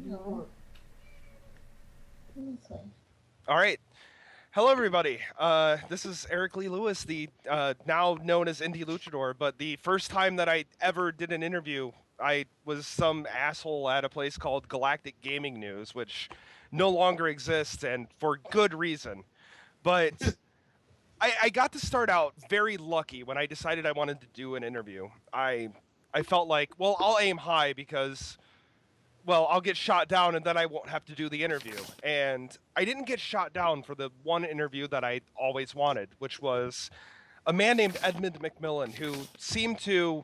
No. All right. Hello, everybody. This is Eric Lee Lewis, the now known as Indie Luchador. But the first time that I ever did an interview, I was some asshole at a place called Galactic Gaming News, which no longer exists, and for good reason. But I got to start out very lucky when I decided I wanted to do an interview. I felt like, well, I'll aim high because I'll get shot down and then I won't have to do the interview. And I didn't get shot down for the one interview that I always wanted, which was a man named Edmund McMillen who seemed to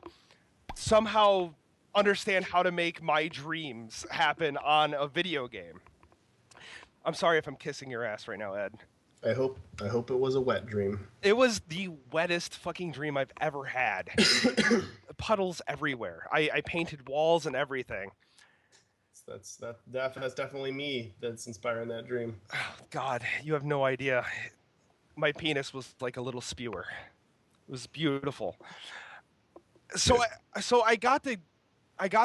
somehow understand how to make my dreams happen on a video game. I'm sorry if I'm kissing your ass right now, Ed. I hope it was a wet dream. It was the wettest fucking dream I've ever had. Puddles everywhere. I painted walls and everything. That's definitely me that's inspiring that dream. Oh, God, you have no idea. My penis was like a little spewer. It was beautiful. So I got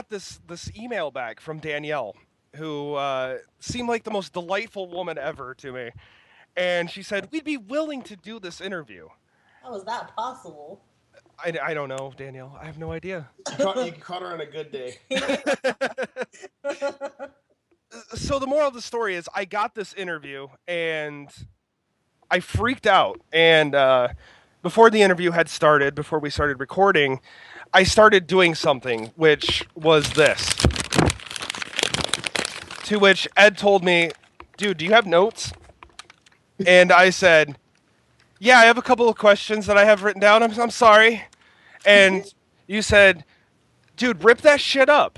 this email back from Danielle, who seemed like the most delightful woman ever to me, and she said we'd be willing to do this interview. How is that possible? I don't know, Danielle. I have no idea. You caught her on a good day. So the moral of the story is I got this interview and I freaked out. And before the interview had started, before we started recording, I started doing something, which was this. To which Ed told me, dude, do you have notes? And I said, yeah, I have a couple of questions that I have written down. I'm sorry. And you said, dude, rip that shit up.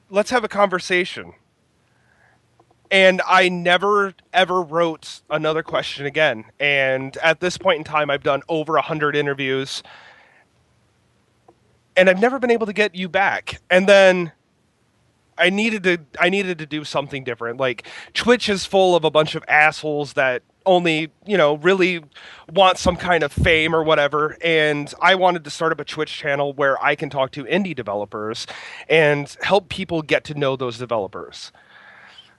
Let's have a conversation. And I never, ever wrote another question again. And at this point in time, I've done over 100 interviews. And I've never been able to get you back. And then I needed to do something different. Like, Twitch is full of a bunch of assholes that only, really want some kind of fame or whatever. And I wanted to start up a Twitch channel where I can talk to indie developers and help people get to know those developers.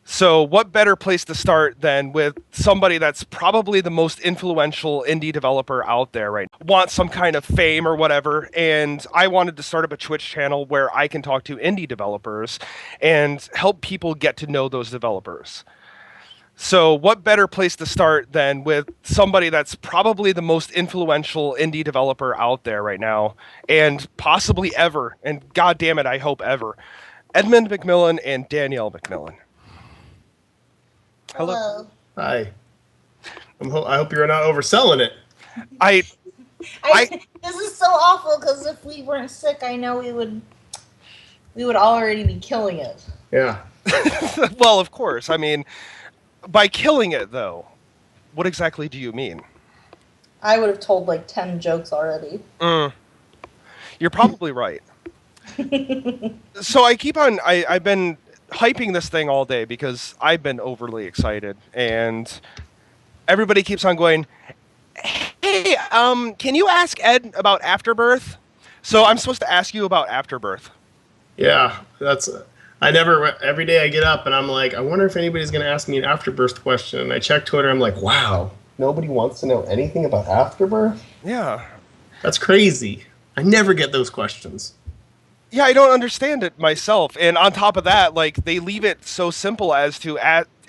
So what better place to start than with somebody that's probably the most influential indie developer out there right now. Want some kind of fame or whatever, and I wanted to start up a Twitch channel where I can talk to indie developers and help people get to know those developers. So what better place to start than with somebody that's probably the most influential indie developer out there right now, and possibly ever, and god damn it, I hope ever. Edmund McMillen and Danielle McMillen. Hello. Hi. I hope you're not overselling it. I This is so awful because if we weren't sick, I know we would already be killing it. Yeah. Well, of course. I mean, by killing it, though, what exactly do you mean? I would have told like 10 jokes already. You're probably right. So I've been hyping this thing all day because I've been overly excited, and everybody keeps on going, hey, can you ask Ed about Afterbirth? So I'm supposed to ask you about Afterbirth. Yeah, every day I get up and I'm like, I wonder if anybody's going to ask me an Afterbirth question. And I check Twitter, I'm like, wow, nobody wants to know anything about Afterbirth? Yeah. That's crazy. I never get those questions. Yeah, I don't understand it myself. And on top of that, like, they leave it so simple as to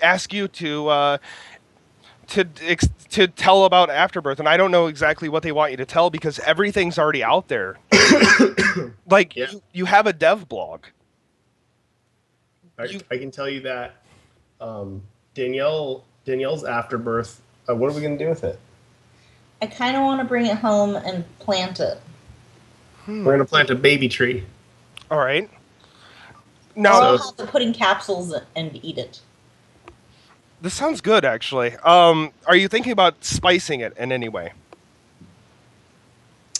ask you to tell about Afterbirth, and I don't know exactly what they want you to tell because everything's already out there. Like, Yeah. you have a dev blog. I can tell you that Danielle's Afterbirth. What are we going to do with it? I kind of want to bring it home and plant it. We're going to plant a baby tree. All right. Or Now, I'll have to put in capsules and eat it. this sounds good, actually. Are you thinking about spicing it in any way?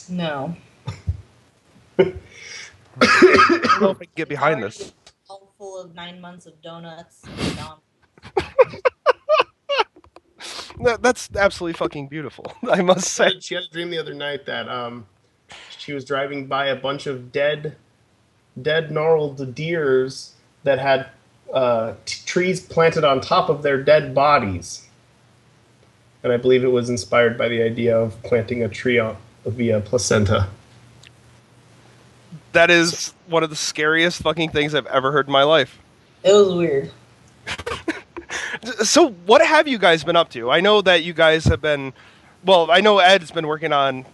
No. I don't know if I can get behind this. All full of 9 months of donuts and gone. That's absolutely fucking beautiful, I must say. She had a dream the other night that she was driving by a bunch of dead gnarled deers that had trees planted on top of their dead bodies. And I believe it was inspired by the idea of planting a tree via placenta. That is one of the scariest fucking things I've ever heard in my life. It was weird. So, what have you guys been up to? I know that you guys have been. Well, I know Ed's been working on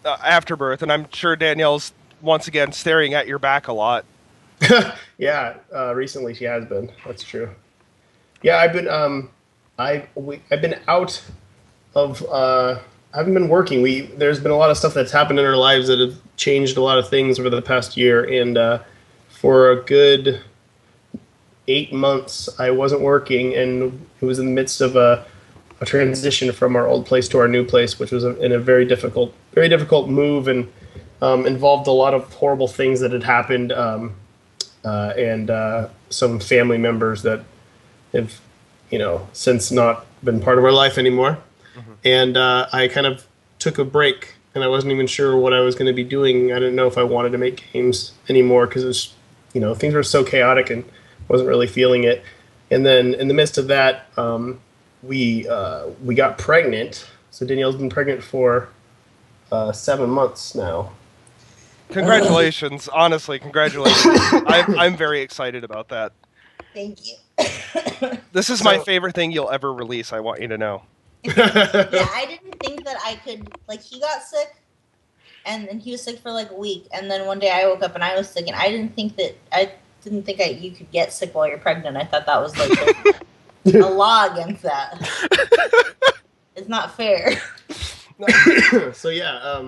Afterbirth, and I'm sure Danielle's once again staring at your back a lot. Yeah, recently she has been. That's true. Yeah, I've been out of. I haven't been working. There's been a lot of stuff that's happened in our lives that have changed a lot of things over the past year, and for a good 8 months, I wasn't working, and it was in the midst of a transition from our old place to our new place, which was in a very difficult move, and involved a lot of horrible things that had happened, and some family members that have, since not been part of our life anymore. Mm-hmm. And I kind of took a break, and I wasn't even sure what I was going to be doing. I didn't know if I wanted to make games anymore because it was, things were so chaotic and wasn't really feeling it. And then in the midst of that, we got pregnant. So Danielle's been pregnant for 7 months now. Congratulations. Honestly, congratulations. I'm very excited about that. Thank you. This is my favorite thing you'll ever release, I want you to know. Yeah, I didn't think that I could, he got sick, and then he was sick for a week, and then one day I woke up and I was sick, and I didn't think you could get sick while you're pregnant. I thought that was a law against that. It's not fair. So yeah,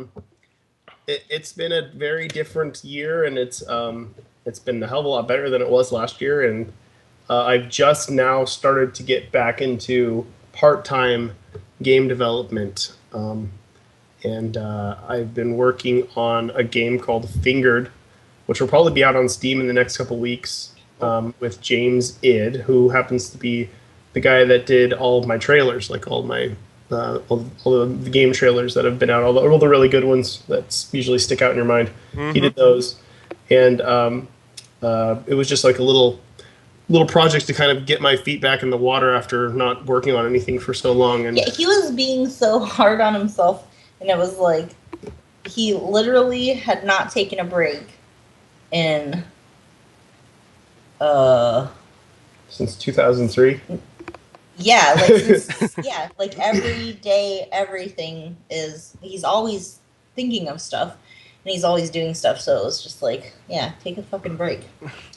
it's been a very different year, and it's been a hell of a lot better than it was last year, and I've just now started to get back into part-time game development, and I've been working on a game called Fingered, which will probably be out on Steam in the next couple weeks, with James Id, who happens to be the guy that did all of my trailers, all the game trailers that have been out, all the really good ones that usually stick out in your mind. Mm-hmm. He did those, and it was just a little project to kind of get my feet back in the water after not working on anything for so long. And yeah, he was being so hard on himself, and it was he literally had not taken a break in since 2003. Yeah, every day, everything he's always thinking of stuff, and he's always doing stuff, so it was just take a fucking break.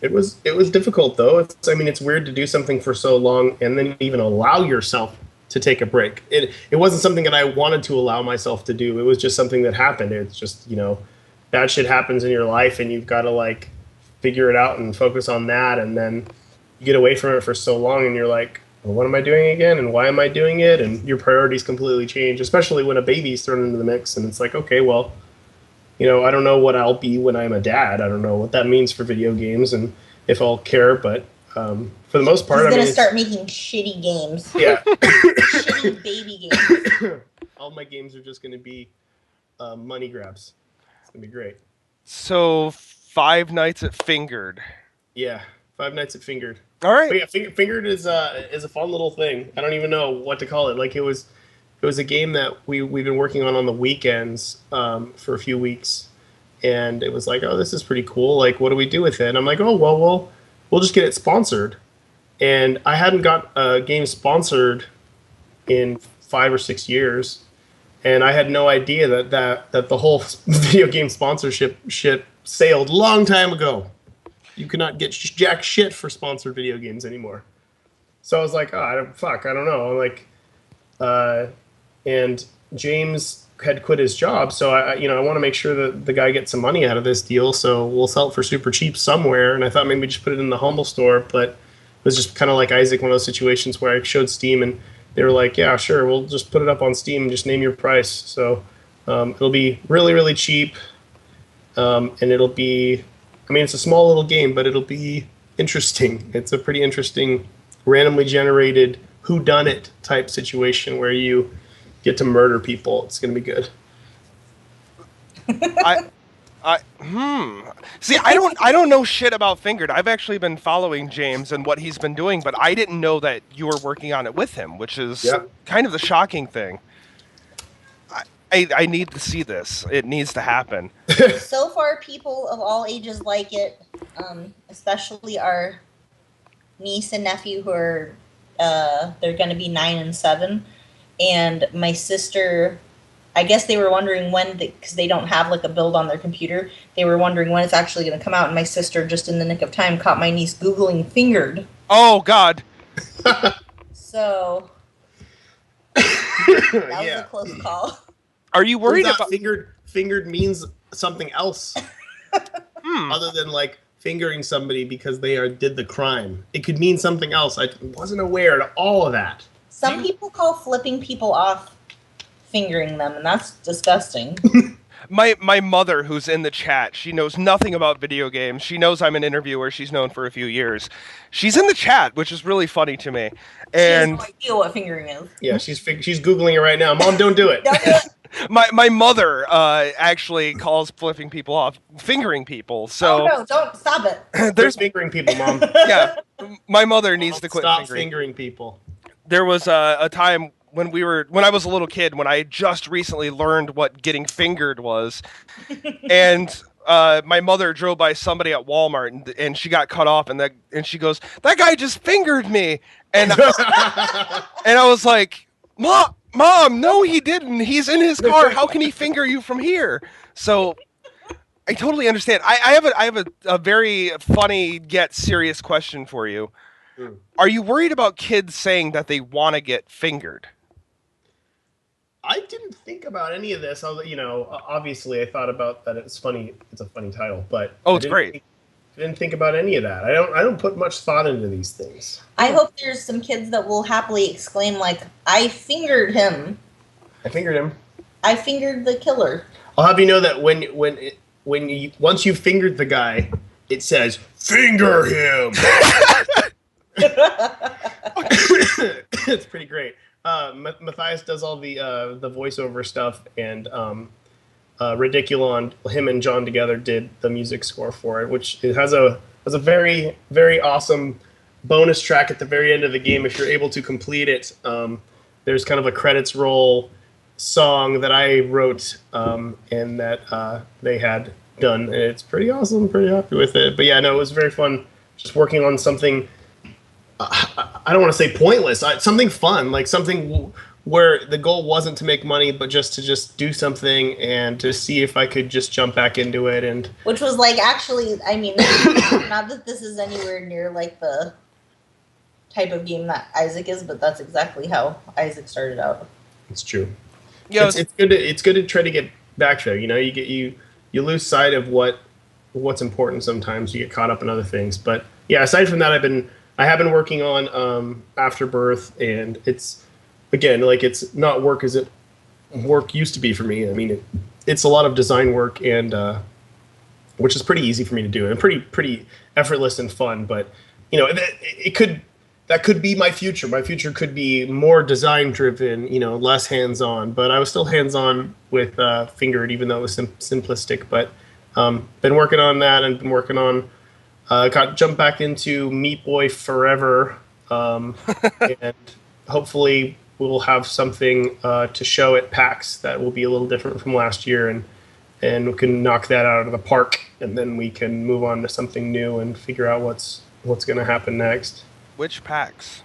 It was difficult, though. It's weird to do something for so long and then even allow yourself to take a break. It wasn't something that I wanted to allow myself to do. It was just something that happened. It's just, bad shit happens in your life, and you've got to, figure it out and focus on that, and then you get away from it for so long, and you're like, well, what am I doing again, and why am I doing it? And your priorities completely change, especially when a baby's thrown into the mix, and it's okay, well, I don't know what I'll be when I'm a dad. I don't know what that means for video games and if I'll care, but for the most part, he's going to start making shitty games. Yeah. Shitty baby games. All my games are just going to be money grabs. It's going to be great. So, 5 Nights at Fingered. Yeah, 5 Nights at Fingered. All right. But yeah, Fingered is a fun little thing. I don't even know what to call it. It was a game that we've been working on the weekends for a few weeks, and it was oh, this is pretty cool. What do we do with it? And I'm oh, well, we'll just get it sponsored. And I hadn't got a game sponsored in 5 or 6 years, and I had no idea that the whole video game sponsorship shit sailed a long time ago. You could not get jack shit for sponsored video games anymore. So I was oh, I don't know. And James had quit his job, so I want to make sure that the guy gets some money out of this deal, so we'll sell it for super cheap somewhere. And I thought maybe just put it in the Humble store, but it was just kind of like Isaac, one of those situations where I showed Steam, and they were yeah, sure, we'll just put it up on Steam and just name your price. So it'll be really, really cheap, and it'll be, it's a small little game, but it'll be interesting. It's a pretty interesting, randomly generated whodunit type situation where you get to murder people. It's going to be good. See, I don't know shit about Fingered. I've actually been following James and what he's been doing, but I didn't know that you were working on it with him, which is kind of the shocking thing. I need to see this. It needs to happen. So far, people of all ages like it, especially our niece and nephew who are they're going to be 9 and 7, and my sister. I guess they were wondering when, because they don't have like a build on their computer. They were wondering when it's actually going to come out, and my sister, just in the nick of time, caught my niece Googling Fingered. Oh God! So that was a close call. Are you worried about fingered means something else other than like fingering somebody because they did the crime? It could mean something else. I wasn't aware of all of that. Some people call flipping people off fingering them, and that's disgusting. My mother, who's in the chat, she knows nothing about video games. She knows I'm an interviewer. She's known for a few years. She's in the chat, which is really funny to me. And she has no idea what fingering is. Yeah, she's Googling it right now. Mom, don't do it. Don't do it. My mother actually calls flipping people off fingering people. So no, don't stop it. There's fingering people, Mom. Yeah, my mother needs to quit stop fingering people. There was a time when I was a little kid, when I just recently learned what getting fingered was, and my mother drove by somebody at Walmart, and she got cut off, and she goes, "That guy just fingered me," and and I was like, Mom, no, he didn't. He's in his car. How can he finger you from here? So I totally understand. I have a very funny yet serious question for you. Are you worried about kids saying that they want to get fingered? I didn't think about any of this. Obviously, I thought about that. It's funny. It's a funny title, but it's great. I didn't think about any of that. I don't put much thought into these things. I hope there's some kids that will happily exclaim like, "I fingered him." I fingered him. I fingered the killer. I'll have you know that once you fingered the guy, it says "finger him." It's pretty great. Matthias does all the voiceover stuff, and Ridiculon, him and John together did the music score for it, which it has a very, very awesome bonus track at the very end of the game. If you're able to complete it, there's kind of a credits roll song that I wrote and that they had done, and it's pretty awesome. I'm pretty happy with it. But yeah, no, it was very fun just working on something. I don't want to say pointless. Something fun, like something where the goal wasn't to make money, but just to do something and to see if I could just jump back into it. And which was like, actually, I mean, not that this is anywhere near like the type of game that Isaac is, but that's exactly how Isaac started out. It's true. Yeah, it's good to try to get back there. You lose sight of what's important sometimes. You get caught up in other things. But yeah, aside from that, I have been working on Afterbirth, and it's, again, like, it's not work as it work used to be for me. I mean, it's a lot of design work, and which is pretty easy for me to do, and pretty effortless and fun. But that could be my future. My future could be more design driven, less hands on. But I was still hands on with Fingered, even though it was simplistic. But been working on that, and been working on. Jumped back into Meat Boy Forever, and hopefully we'll have something to show at PAX that will be a little different from last year, and we can knock that out of the park, and then we can move on to something new and figure out what's going to happen next. Which PAX?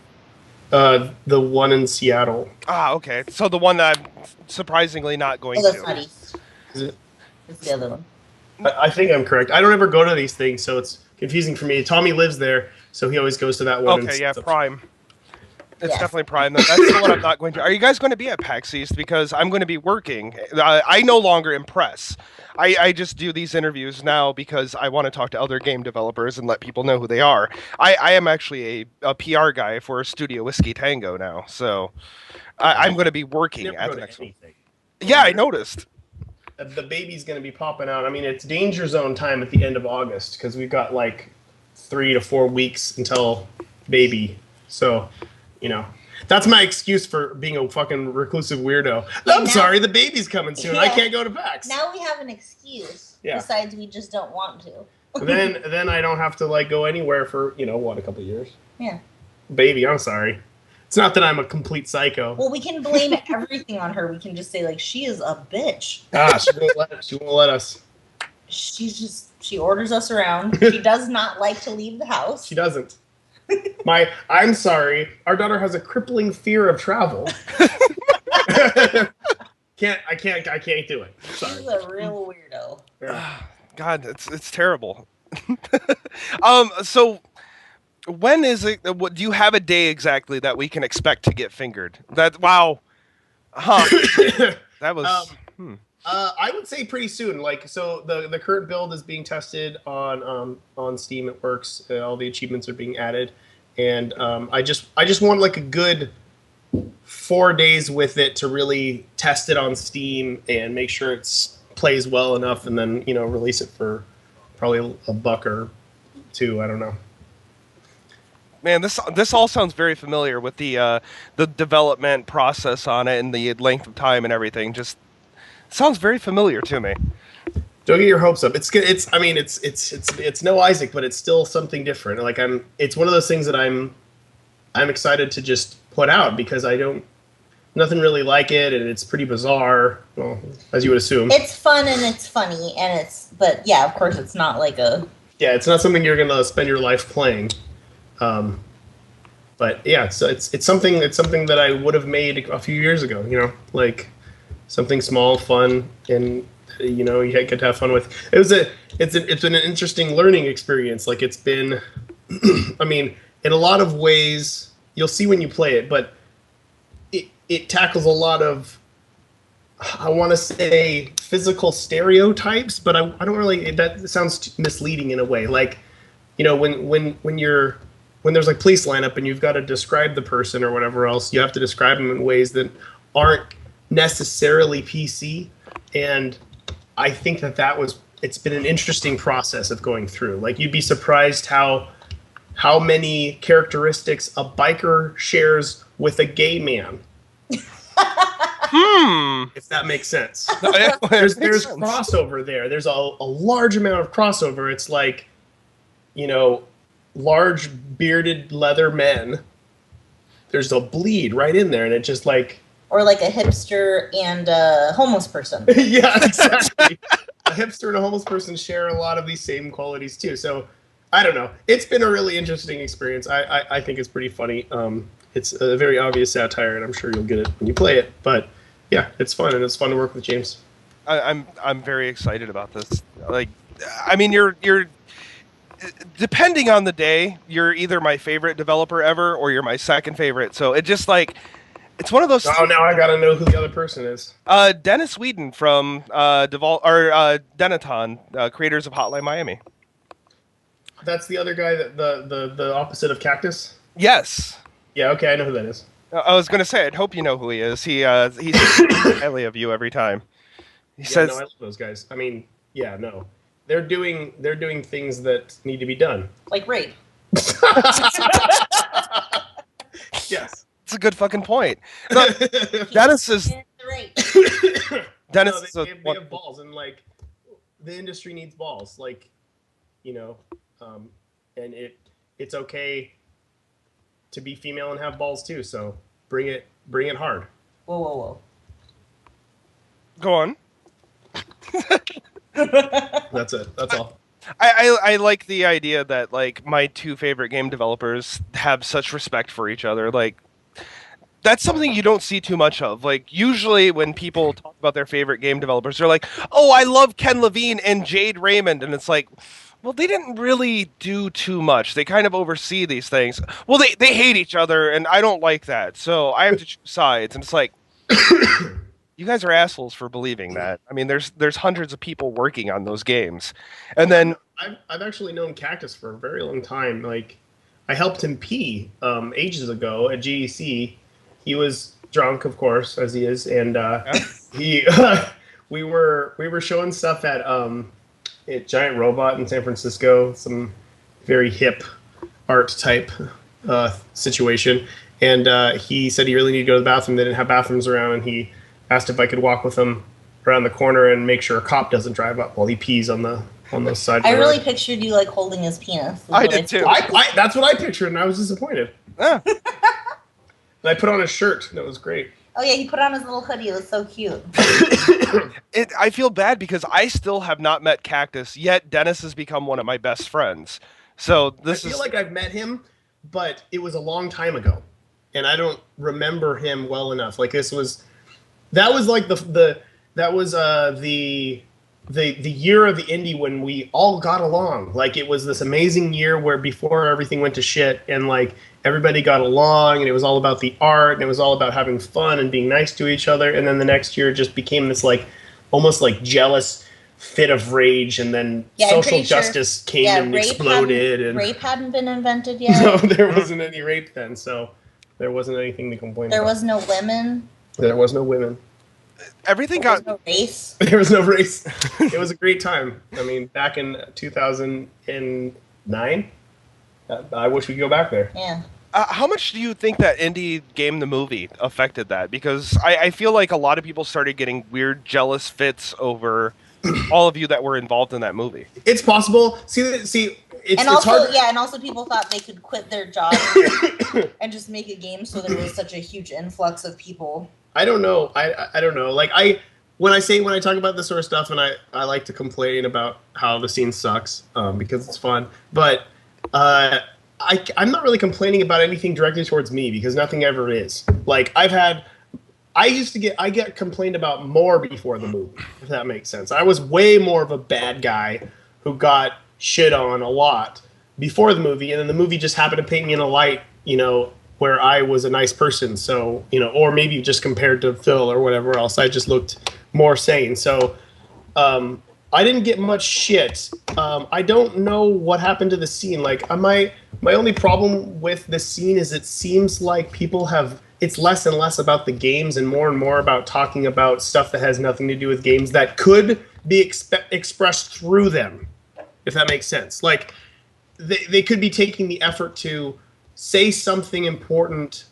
The one in Seattle. Ah, okay. So the one that I'm surprisingly not going to. Funny. Is it? It's the other one. I think I'm correct. I don't ever go to these things, so it's confusing for me. Tommy lives there, so he always goes to that one. Okay, yeah, Prime. It's definitely Prime. That's the one I'm not going to. Are you guys going to be at PAX East? Because I'm going to be working. I no longer impress. I just do these interviews now because I want to talk to other game developers and let people know who they are. I am actually a PR guy for Studio Whiskey Tango now, so I'm going to be working at the next one. Yeah, I noticed. The baby's going to be popping out. I mean, it's danger zone time at the end of August because we've got like 3 to 4 weeks until baby. So, That's my excuse for being a fucking reclusive weirdo. Yeah, I'm sorry, the baby's coming soon. I can't go to PAX. Now we have an excuse. Yeah. Besides, we just don't want to. then I don't have to like go anywhere for a couple of years. Yeah. Baby, I'm sorry. It's not that I'm a complete psycho. Well, we can blame everything on her. We can just say like she is a bitch. She won't let us. She orders us around. She does not like to leave the house. She doesn't. I'm sorry. Our daughter has a crippling fear of travel. I can't do it. Sorry. She's a real weirdo. Yeah. God, it's terrible. So when is it? What do you have a day exactly that we can expect to get fingered? Wow. Huh. That was. I would say pretty soon. Like, so the current build is being tested on Steam. It works. All the achievements are being added, and I just want like a good 4 days with it to really test it on Steam and make sure it plays well enough, and then release it for probably $1 or $2. I don't know. Man, this all sounds very familiar with the development process on it and the length of time and everything. Just sounds very familiar to me. Don't get your hopes up. It's good. It's no Isaac, but it's still something different. Like it's one of those things that I'm excited to just put out because nothing really like it, and it's pretty bizarre. Well, as you would assume. It's fun and it's funny but yeah, of course it's not like a. Yeah, it's not something you're gonna spend your life playing. But yeah, so it's something that I would have made a few years ago. Like something small, fun, and you get to have fun with. It's been an interesting learning experience. Like it's been, I mean, in a lot of ways, you'll see when you play it, but it tackles a lot of, I want to say, physical stereotypes, but I don't really. That sounds misleading in a way. Like, when there's like police lineup and you've got to describe the person or whatever else, you have to describe them in ways that aren't necessarily PC. And I think it's been an interesting process of going through. Like, you'd be surprised how many characteristics a biker shares with a gay man. If that makes sense. There's crossover there. There's a large amount of crossover. It's like, large bearded leather men. There's a bleed right in there, and it just like. Or like a hipster and a homeless person. Yeah, exactly. A hipster and a homeless person share a lot of these same qualities too. So, I don't know. It's been a really interesting experience. I think it's pretty funny. It's a very obvious satire, and I'm sure you'll get it when you play it. But yeah, it's fun, and it's fun to work with James. I'm very excited about this. Like, I mean, you're depending on the day, you're either my favorite developer ever or you're my second favorite. So it just like. It's one of those. Oh, now I gotta know who the other person is. Dennis Whedon from Denaton, creators of Hotline Miami. That's the other guy, that the opposite of Cactus. Yes. Yeah. Okay, I know who that is. I was gonna say, I'd hope you know who he is. He's highly of you every time. He says, "No, I love those guys." I mean, yeah, no, they're doing things that need to be done, like rape. Yes. It's a good fucking point. No, Dennis is. Dennis they have balls, and like the industry needs balls, like and it's okay to be female and have balls too. So bring it hard. Whoa. Go on. That's it. That's all. I like the idea that like my two favorite game developers have such respect for each other. Like. That's something you don't see too much of. Like, usually when people talk about their favorite game developers, they're like, oh, I love Ken Levine and Jade Raymond. And it's like, well, they didn't really do too much. They kind of oversee these things. Well, they hate each other, and I don't like that. So I have to choose sides. And it's like, you guys are assholes for believing that. I mean, there's hundreds of people working on those games. And then... I've actually known Cactus for a very long time. Like, I helped him pee ages ago at GEC. He was drunk, of course, as he is, and we were showing stuff at Giant Robot in San Francisco, some very hip art type situation, And he said he really needed to go to the bathroom. They didn't have bathrooms around, and he asked if I could walk with him around the corner and make sure a cop doesn't drive up while he pees on the side. I really pictured you like holding his penis. I did too. That's what I pictured, and I was disappointed. Yeah. And I put on a shirt, and it was great. Oh yeah, he put on his little hoodie. It was so cute. I feel bad because I still have not met Cactus, yet Dennis has become one of my best friends. So I feel like I've met him, but it was a long time ago, and I don't remember him well enough. Like that was like the year of the indie when we all got along. Like it was this amazing year where before everything went to shit, and like everybody got along, and it was all about the art, and it was all about having fun and being nice to each other. And then the next year just became this like almost like jealous fit of rage, and then social justice came and exploded. Rape hadn't been invented yet. No, there wasn't any rape then, so there wasn't anything to complain about. There was no women. There was no women. Everything There got was no race. There was no race. It was a great time. I mean, back in 2009, I wish we could go back there. Yeah. How much do you think that Indie Game the Movie affected that? Because I feel like a lot of people started getting weird, jealous fits over all of you that were involved in that movie. It's possible. It's also hard. people thought they could quit their job and just make a game, so there was such a huge influx of people. I don't know. I don't know. Like when I talk about this sort of stuff, and I like to complain about how the scene sucks because it's fun, but I'm not really complaining about anything directly towards me because nothing ever is. Like I get complained about more before the movie, if that makes sense. I was way more of a bad guy who got shit on a lot before the movie, and then the movie just happened to paint me in a light, where I was a nice person. So, or maybe just compared to Phil or whatever else, I just looked more sane. So, I didn't get much shit. I don't know what happened to the scene. Like, my only problem with the scene is it seems like it's less and less about the games and more about talking about stuff that has nothing to do with games that could be expressed through them, if that makes sense. Like, they could be taking the effort to say something important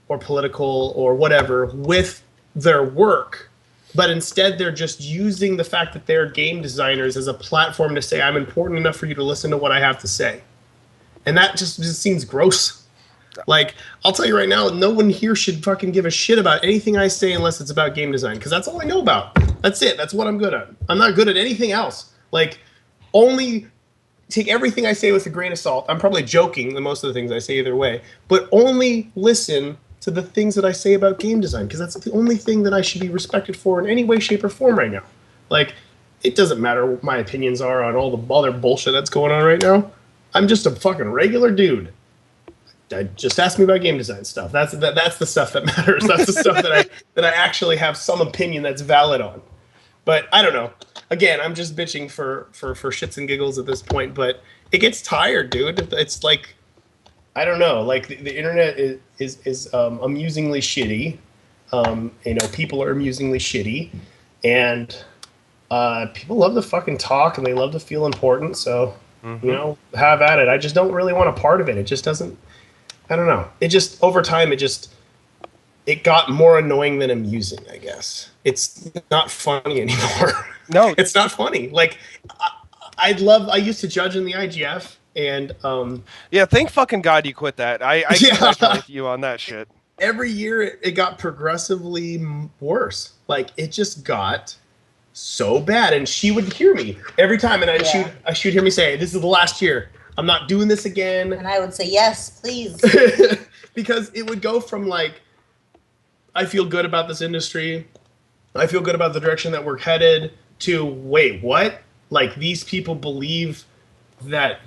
or political or whatever with their work, but instead they're just using the fact that they're game designers as a platform to say, I'm important enough for you to listen to what I have to say. And that just seems gross. Like, I'll tell you right now, no one here should fucking give a shit about anything I say unless it's about game design, because that's all I know about. That's it. That's what I'm good at. I'm not good at anything else. Like, only take everything I say with a grain of salt. I'm probably joking most of the things I say either way, but only listen to the things that I say about game design, because that's the only thing that I should be respected for in any way, shape, or form right now. Like, it doesn't matter what my opinions are on all the other bullshit that's going on right now. I'm just a fucking regular dude. Just ask me about game design stuff. That's the stuff that matters. That's the stuff that I actually have some opinion that's valid on. But I don't know. Again, I'm just bitching for shits and giggles at this point, but it gets tired, dude. It's like, I don't know, like the internet is amusingly shitty. People are amusingly shitty, and people love to fucking talk and they love to feel important. So, have at it. I just don't really want a part of it. It just doesn't. I don't know. It just over time it got more annoying than amusing, I guess. It's not funny anymore. No, it's not funny. Like I used to judge in the IGF. And yeah, thank fucking God you quit that. I congratulate you on that shit. Every year it got progressively worse. Like it just got so bad, and she would hear me every time, and she would hear me say, "This is the last year. I'm not doing this again." And I would say, "Yes, please," because it would go from like, I feel good about this industry, I feel good about the direction that we're headed, to wait, what? Like these people believe that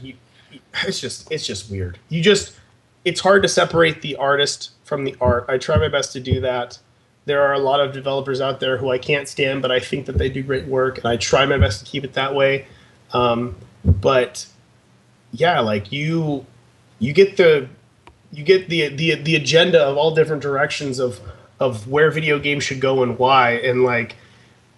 it's just weird. It's hard to separate the artist from the art. I try my best to do that. There are a lot of developers out there who I can't stand, but I think that they do great work, and I try my best to keep it that way. But yeah, like you get the agenda of all different directions of where video games should go and why, and like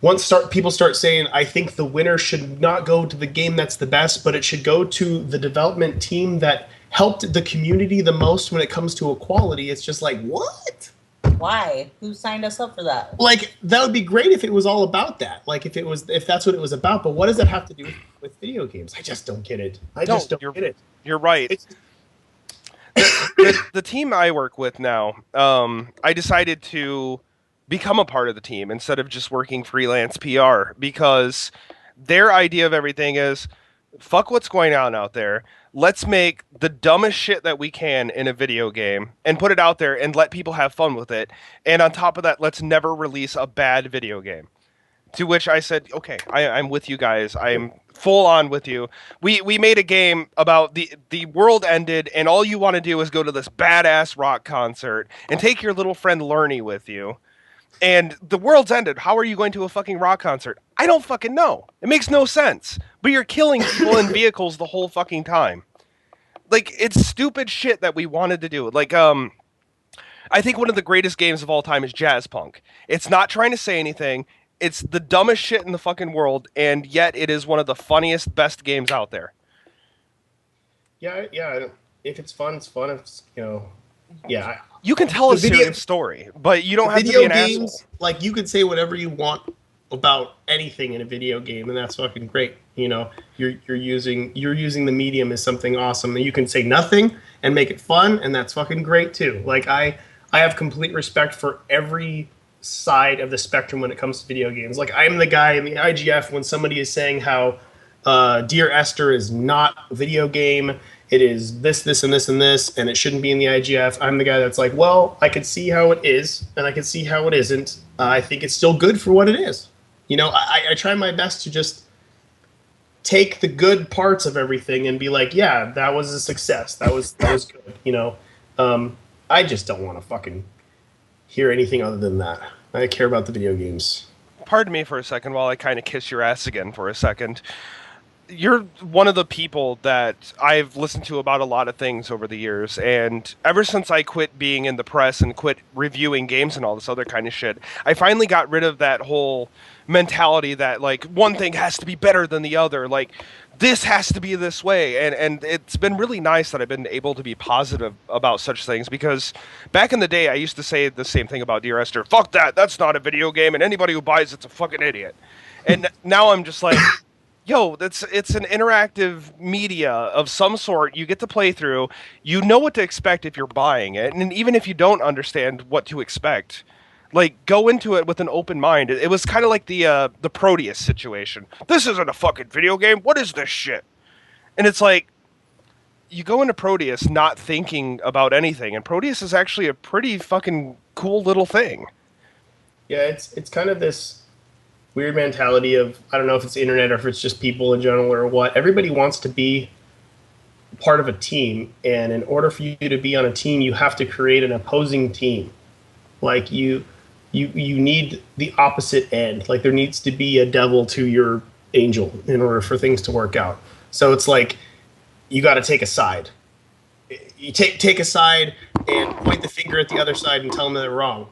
once people start saying, I think the winner should not go to the game that's the best, but it should go to the development team that helped the community the most when it comes to equality. It's just like, what? Why? Who signed us up for that? Like, that would be great if it was all about that. Like, if that's what it was about. But what does that have to do with video games? I just don't get it. I just don't get it. You're right. The team I work with now, I decided to become a part of the team instead of just working freelance PR, because their idea of everything is, fuck what's going on out there. Let's make the dumbest shit that we can in a video game and put it out there and let people have fun with it. And on top of that, let's never release a bad video game. To which I said, okay, I'm with you guys. I'm full on with you. We made a game about the world ended and all you want to do is go to this badass rock concert and take your little friend Lerny with you. And the world's ended. How are you going to a fucking rock concert? I don't fucking know. It makes no sense. But you're killing people in vehicles the whole fucking time. Like, it's stupid shit that we wanted to do. Like, I think one of the greatest games of all time is Jazz Punk. It's not trying to say anything. It's the dumbest shit in the fucking world, and yet it is one of the funniest, best games out there. Yeah. If it's fun, it's fun. If it's, yeah. You can tell a serious story, but you don't have to be an asshole. Like, you could say whatever you want about anything in a video game, and that's fucking great. You're using the medium as something awesome, and you can say nothing and make it fun, and that's fucking great too. Like, I have complete respect for every side of the spectrum when it comes to video games. Like, I'm the guy in the IGF when somebody is saying how Dear Esther is not a video game. It is this, and this, and this, and it shouldn't be in the IGF. I'm the guy that's like, well, I can see how it is, and I can see how it isn't. I think it's still good for what it is. I try my best to just take the good parts of everything and be like, yeah, that was a success. That was good. I just don't want to fucking hear anything other than that. I care about the video games. Pardon me for a second while I kind of kiss your ass again for a second. You're one of the people that I've listened to about a lot of things over the years, and ever since I quit being in the press and quit reviewing games and all this other kind of shit, I finally got rid of that whole mentality that, like, one thing has to be better than the other, like, this has to be this way, and it's been really nice that I've been able to be positive about such things, because back in the day I used to say the same thing about Dear Esther, fuck that's not a video game, and anybody who buys it's a fucking idiot. And now I'm just like, yo, it's an interactive media of some sort. You get to play through. You know what to expect if you're buying it. And even if you don't understand what to expect, like, go into it with an open mind. It was kind of like the Proteus situation. This isn't a fucking video game. What is this shit? And it's like, you go into Proteus not thinking about anything. And Proteus is actually a pretty fucking cool little thing. Yeah, it's kind of this weird mentality of, I don't know if it's the internet or if it's just people in general or what. Everybody wants to be part of a team, and in order for you to be on a team, you have to create an opposing team. Like, you need the opposite end. Like, there needs to be a devil to your angel in order for things to work out. So it's like, you got to take a side. You take a side and point the finger at the other side and tell them they're wrong.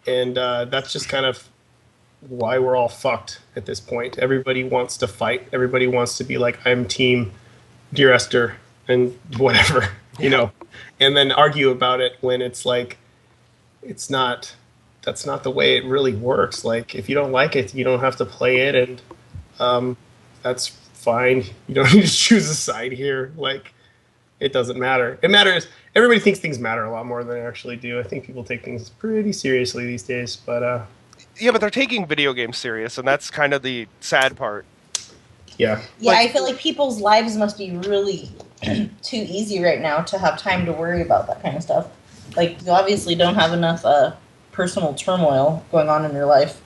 And that's just kind of why we're all fucked at this point. Everybody wants to fight. Everybody wants to be like, I'm team Dear Esther and whatever, and then argue about it when it's like, that's not the way it really works. Like, if you don't like it, you don't have to play it, and that's fine. You don't need to choose a side here. Like, it doesn't matter. It matters. Everybody thinks things matter a lot more than they actually do. I think people take things pretty seriously these days, but yeah, but they're taking video games serious, and that's kind of the sad part. Yeah. Yeah, I feel like people's lives must be really too easy right now to have time to worry about that kind of stuff. Like, you obviously don't have enough personal turmoil going on in your life.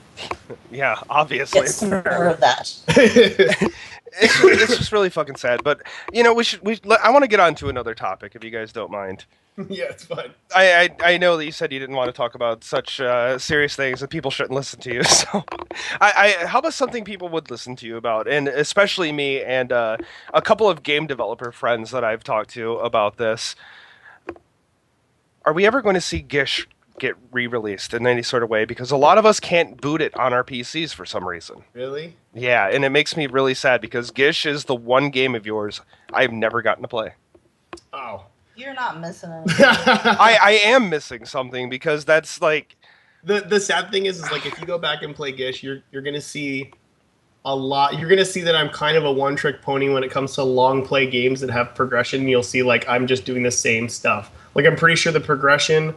Yeah, obviously. Get some more of that. It's just really fucking sad. But, I want to get on to another topic, if you guys don't mind. Yeah, it's fine. I know that you said you didn't want to talk about such serious things and people shouldn't listen to you. So, how about something people would listen to you about, and especially me and a couple of game developer friends that I've talked to about this. Are we ever going to see Gish get re-released in any sort of way? Because a lot of us can't boot it on our PCs for some reason. Really? Yeah, and it makes me really sad because Gish is the one game of yours I've never gotten to play. Oh. You're not missing anything. I am missing something because that's like the sad thing is like if you go back and play Gish, you're gonna see a lot. You're gonna see that I'm kind of a one-trick pony when it comes to long play games that have progression. You'll see like I'm just doing the same stuff. Like I'm pretty sure the progression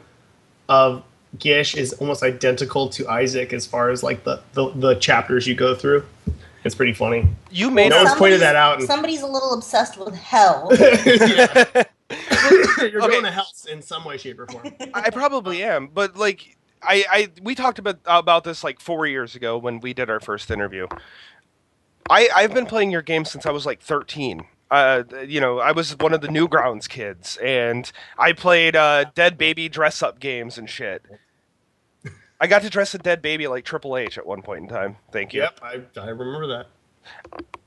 of Gish is almost identical to Isaac as far as like the chapters you go through. It's pretty funny. you may No not. one's pointed that out. Somebody's a little obsessed with hell. Yeah. You're Okay. going to hell in some way, shape, or form. I probably am, but like we talked about this like 4 years ago when we did our first interview. I've been playing your game since I was like 13. I was one of the Newgrounds kids, and I played dead baby dress up games and shit. I got to dress a dead baby like Triple H at one point in time. Thank you. Yep, I remember that.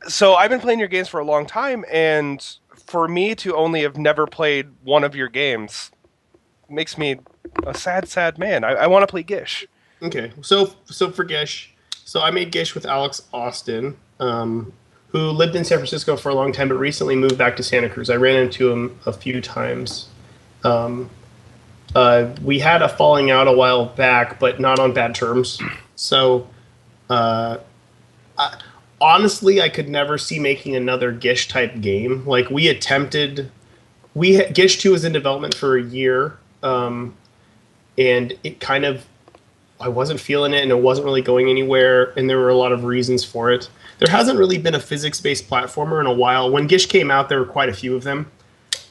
So I've been playing your games for a long time, and for me to only have never played one of your games makes me a sad man. I want to play Gish. Okay, so for Gish, so I made Gish with Alex Austin, who lived in San Francisco for a long time, but recently moved back to Santa Cruz. I ran into him a few times. We had a falling out a while back, but not on bad terms. So, honestly, I could never see making another Gish type game. Like we attempted, Gish 2 was in development for a year, and it kind of, I wasn't feeling it, and it wasn't really going anywhere, and there were a lot of reasons for it. There hasn't really been a physics-based platformer in a while. When Gish came out, there were quite a few of them.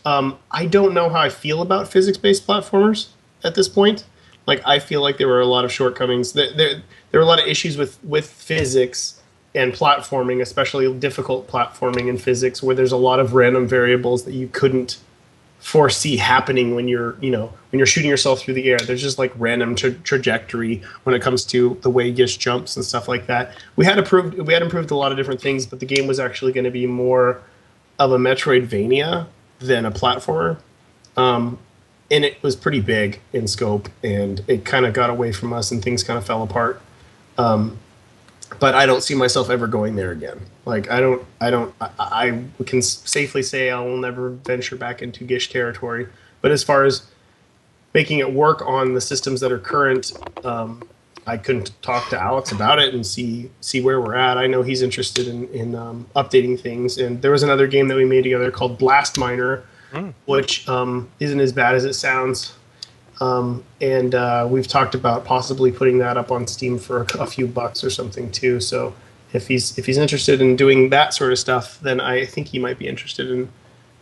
I don't know how I feel about physics-based platformers at this point. Like, I feel like there were a lot of shortcomings. There were a lot of issues with physics and platforming, especially difficult platforming in physics, where there's a lot of random variables that you couldn't foresee happening when you're shooting yourself through the air. There's just like random trajectory when it comes to the way Gish jumps and stuff like that. We had improved a lot of different things, but the game was actually going to be more of a Metroidvania than a platformer. And it was pretty big in scope, and it kind of got away from us, and things kind of fell apart. But I don't see myself ever going there again. Like I can safely say I will never venture back into Gish territory. But as far as making it work on the systems that are current, I couldn't talk to Alex about it and see where we're at. I know he's interested in updating things. And there was another game that we made together called Blast Miner, which isn't as bad as it sounds. And we've talked about possibly putting that up on Steam for a few bucks or something too. So if he's interested in doing that sort of stuff, then I think he might be interested in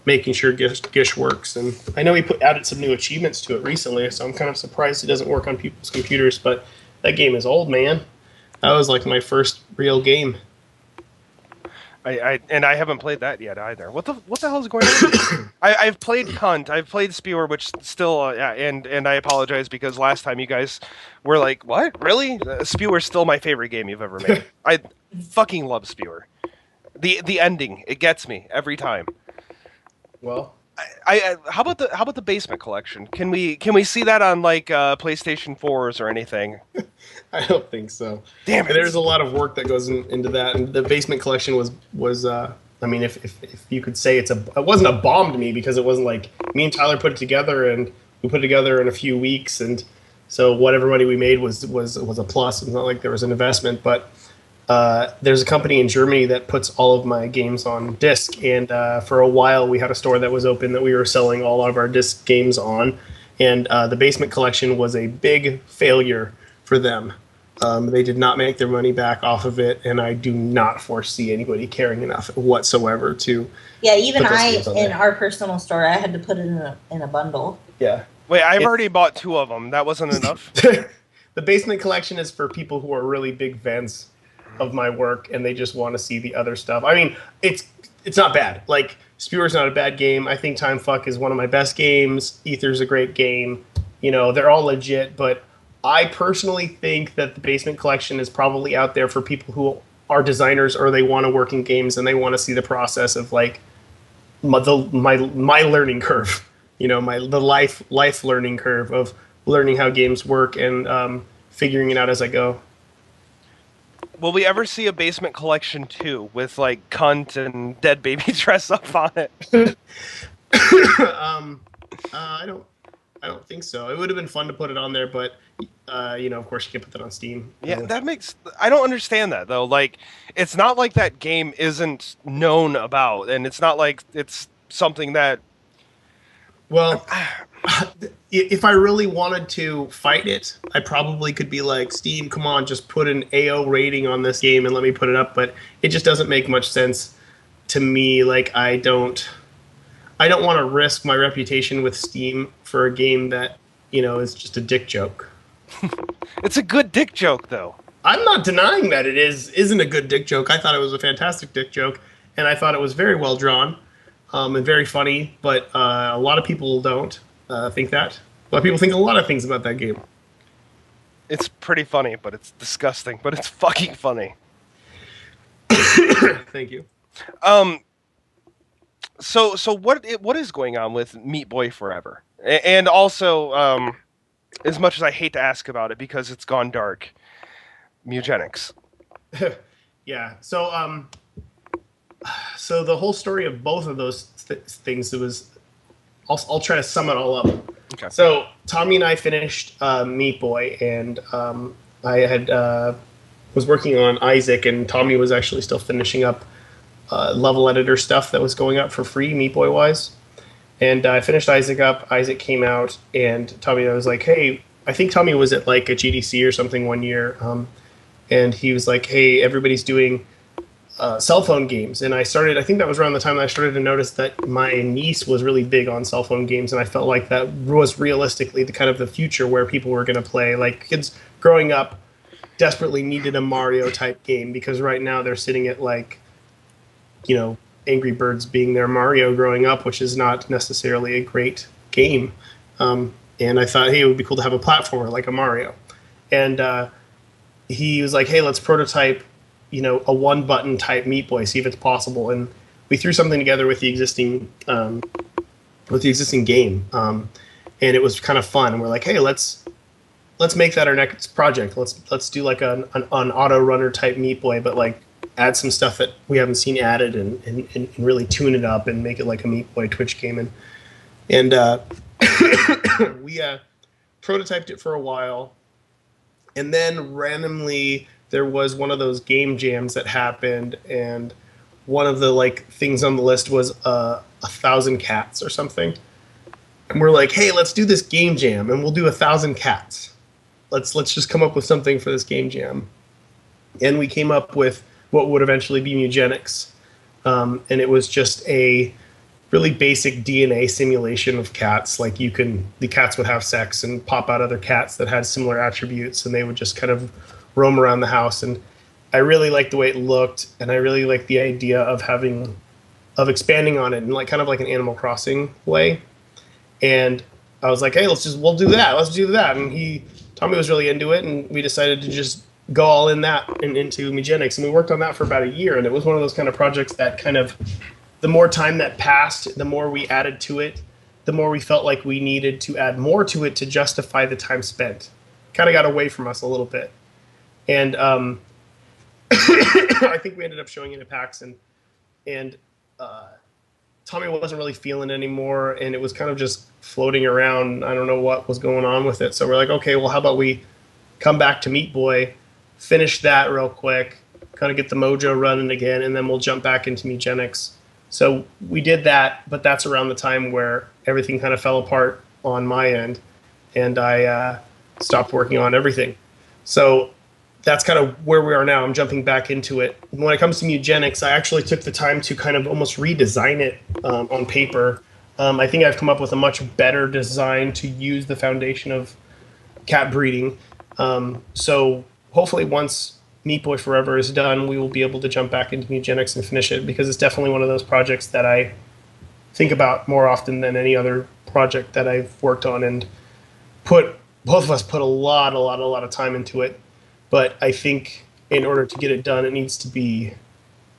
making sure Gish works. And I know he added some new achievements to it recently, so I'm kind of surprised it doesn't work on people's computers. But that game is old, man. That was like my first real game. I haven't played that yet either. What the hell is going on? I've played Cunt. I've played Spewer, which still and I apologize because last time you guys were like, "What? Really?" Spewer's still my favorite game you've ever made. I fucking love Spewer. The ending, it gets me every time. Well, how about the Basement Collection? Can we see that on like PlayStation 4s or anything? I don't think so. Damn it! There's a lot of work that goes into that, and the Basement Collection was. I mean, if you could say it wasn't a bomb to me because it wasn't like me and Tyler put it together, and we put it together in a few weeks, and so whatever money we made was a plus. It's not like there was an investment, but there's a company in Germany that puts all of my games on disc, and for a while we had a store that was open that we were selling all of our disc games on, and the Basement Collection was a big failure for them. They did not make their money back off of it, and I do not foresee anybody caring enough whatsoever to. Yeah, even put those I games on in there. our personal store, I had to put it in a bundle. Yeah. Wait, I've already bought 2 of them. That wasn't enough. The Basement Collection is for people who are really big fans of my work and they just want to see the other stuff. I mean, it's not bad. Like, Spewer's not a bad game. I think Time Fuck is one of my best games. Ether's a great game. You know, they're all legit, but I personally think that the Basement Collection is probably out there for people who are designers or they want to work in games and they want to see the process of like my learning curve. You know, the life learning curve of learning how games work and figuring it out as I go. Will we ever see a Basement Collection 2 with like Cunt and Dead Baby dress up on it? I don't think so. It would have been fun to put it on there, but of course you can put that on Steam. Yeah, I don't understand that though. Like, it's not like that game isn't known about, and it's not like it's something that. Well, if I really wanted to fight it, I probably could be like, Steam, come on, just put an AO rating on this game and let me put it up. But it just doesn't make much sense to me. Like, I don't want to risk my reputation with Steam for a game that is just a dick joke. It's a good dick joke, though. I'm not denying that it isn't a good dick joke. I thought it was a fantastic dick joke, and I thought it was very well drawn, and very funny. But a lot of people don't think that. A lot of people think a lot of things about that game. It's pretty funny, but it's disgusting. But it's fucking funny. Thank you. So what is going on with Meat Boy Forever? And also, as much as I hate to ask about it because it's gone dark, Mugenics. Yeah. So the whole story of both of those things, it was. I'll try to sum it all up. Okay. So Tommy and I finished Meat Boy, and I had was working on Isaac, and Tommy was actually still finishing up level editor stuff that was going up for free, Meat Boy wise. And I finished Isaac up. Isaac came out, and Tommy, I was like, hey, I think Tommy was at like a GDC or something one year, and he was like, hey, everybody's doing cell phone games. And I think that was around the time that I started to notice that my niece was really big on cell phone games, and I felt like that was realistically the kind of the future where people were going to play. Like, kids growing up desperately needed a Mario type game, because right now they're sitting at like, Angry Birds being their Mario growing up, which is not necessarily a great game. And I thought, hey, it would be cool to have a platformer like a Mario. And he was like, hey, let's prototype, a one-button type Meat Boy, see if it's possible. And we threw something together with the existing game, and it was kind of fun. And we're like, hey, let's make that our next project. Let's do like an auto runner type Meat Boy, but like add some stuff that we haven't seen added, and really tune it up and make it like a Meat Boy Twitch game. And we prototyped it for a while, and then randomly there was one of those game jams that happened, and one of the like things on the list was 1,000 cats or something. And we're like, hey, let's do this game jam, and we'll do 1,000 cats. Let's just come up with something for this game jam. And we came up with what would eventually be Mugenics. And it was just a really basic DNA simulation of cats. Like, the cats would have sex and pop out other cats that had similar attributes, and they would just kind of roam around the house. And I really liked the way it looked, and I really liked the idea of expanding on it in like kind of like an Animal Crossing way. And I was like, hey, we'll do that. Let's do that. And Tommy was really into it, and we decided to just go all in that and into Mugenics. And we worked on that for about a year, and it was one of those kind of projects that kind of, the more time that passed, the more we added to it, the more we felt like we needed to add more to it to justify the time spent. Kind of got away from us a little bit. And I think we ended up showing it at PAX, and Tommy wasn't really feeling it anymore, and it was kind of just floating around. I don't know what was going on with it. So we're like, okay, well, how about we come back to Meat Boy, finish that real quick, kind of get the mojo running again, and then we'll jump back into Mugenics. So we did that, but that's around the time where everything kind of fell apart on my end, and I stopped working on everything. So that's kind of where we are now. I'm jumping back into it. When it comes to Mugenics, I actually took the time to kind of almost redesign it on paper. I think I've come up with a much better design to use the foundation of cat breeding. So hopefully once Meat Boy Forever is done, we will be able to jump back into Mugenics and finish it, because it's definitely one of those projects that I think about more often than any other project that I've worked on, and both of us put a lot of time into it. But I think in order to get it done, it needs to be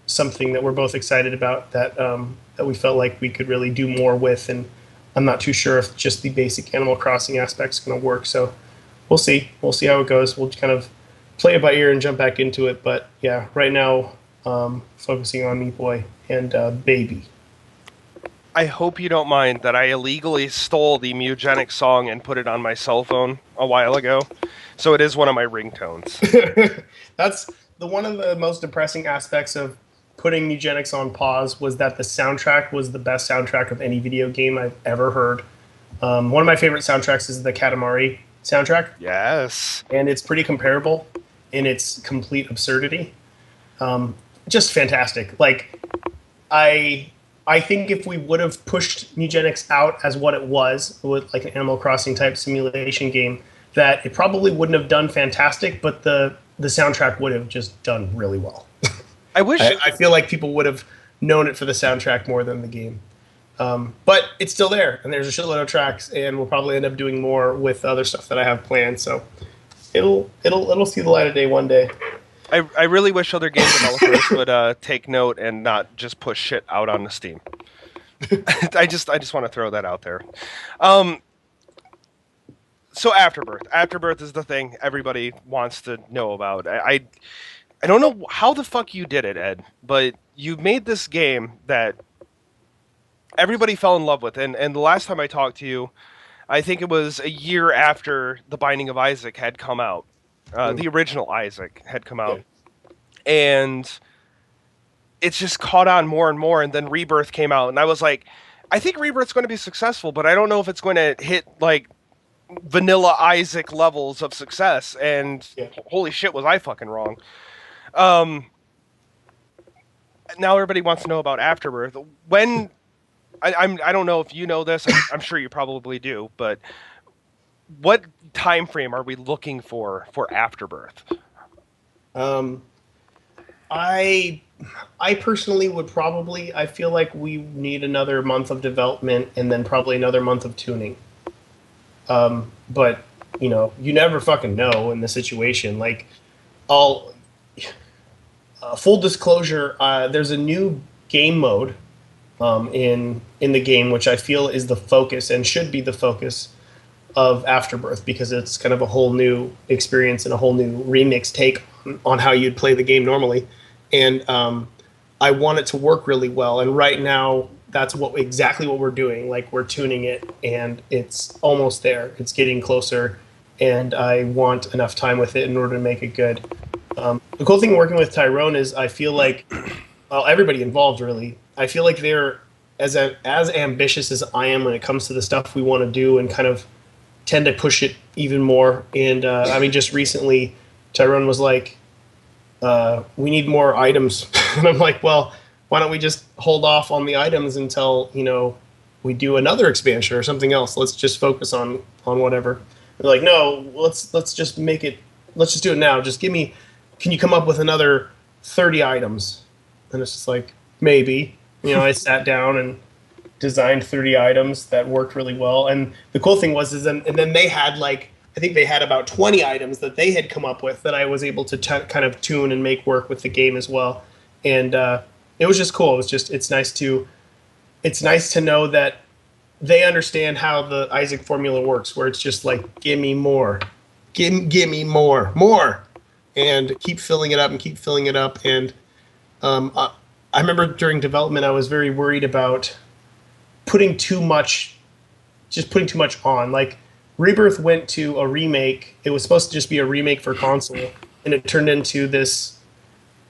something that we're both excited about, that we felt like we could really do more with. And I'm not too sure if just the basic Animal Crossing aspect's going to work. So we'll see. We'll see how it goes. We'll kind of play it by ear and jump back into it. But yeah, right now, focusing on Meat Boy and Baby. I hope you don't mind that I illegally stole the Mugenic song and put it on my cell phone a while ago. So it is one of my ringtones. That's one of the most depressing aspects of putting Eugenics on pause was that the soundtrack was the best soundtrack of any video game I've ever heard. One of my favorite soundtracks is the Katamari soundtrack. Yes. And it's pretty comparable in its complete absurdity. Just fantastic. Like, I think if we would have pushed Eugenics out as what it was, with like an Animal Crossing type simulation game, that it probably wouldn't have done fantastic, but the soundtrack would have just done really well. I wish. I feel like people would have known it for the soundtrack more than the game. But it's still there, and there's a shitload of tracks, and we'll probably end up doing more with other stuff that I have planned. So it'll see the light of day one day. I really wish other game developers would take note and not just push shit out on the Steam. I just want to throw that out there. So Afterbirth is the thing everybody wants to know about. I don't know how the fuck you did it, Ed, but you made this game that everybody fell in love with. And the last time I talked to you, I think it was a year after The Binding of Isaac had come out. The original Isaac had come out. Yeah. And it's just caught on more and more. And then Rebirth came out. And I was like, I think Rebirth's going to be successful, but I don't know if it's going to hit, like, vanilla Isaac levels of success. And holy shit, was I fucking wrong. Now everybody wants to know about Afterbirth. When I don't know if you know this. I'm sure you probably do, but what time frame are we looking for Afterbirth? I personally would probably. I feel like we need another month of development and then probably another month of tuning. But you know, you never fucking know in the situation. Like, full disclosure, there's a new game mode in the game, which I feel is the focus and should be the focus of Afterbirth, because it's kind of a whole new experience and a whole new remix take on how you'd play the game normally. And I want it to work really well. And right now, that's exactly what we're doing. Like, we're tuning it, and it's almost there. It's getting closer, and I want enough time with it in order to make it good. The cool thing working with Tyrone is I feel like, well, everybody involved really, I feel like they're as ambitious as I am when it comes to the stuff we want to do, and kind of tend to push it even more. And I mean, just recently, Tyrone was like, we need more items. And I'm like, well, why don't we just hold off on the items until, you know, we do another expansion or something else. Let's just focus on whatever. They're like, no, let's just make it, let's just do it now. Just can you come up with another 30 items? And it's just like, maybe. You know, I sat down and designed 30 items that worked really well. And the cool thing was, and then they had like, I think they had about 20 items that they had come up with that I was able to kind of tune and make work with the game as well. And it was just cool. It's nice to know that they understand how the Isaac formula works, where it's just like, give me more, give me more, and keep filling it up. And I remember during development, I was very worried about putting too much on. Like, Rebirth went to a remake. It was supposed to just be a remake for console, and it turned into this,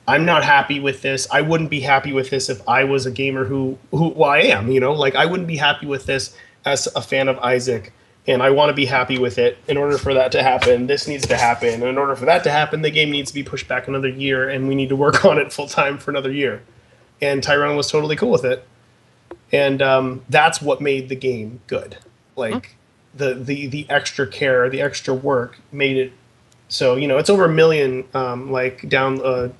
I'm not happy with this. I wouldn't be happy with this if I was a gamer who I am, you know? Like, I wouldn't be happy with this as a fan of Isaac, and I want to be happy with it. In order for that to happen, this needs to happen. And in order for that to happen, the game needs to be pushed back another year, and we need to work on it full time for another year. And Tyrone was totally cool with it. And that's what made the game good. Like, the extra care, the extra work made it so, you know, it's over 1 million downloads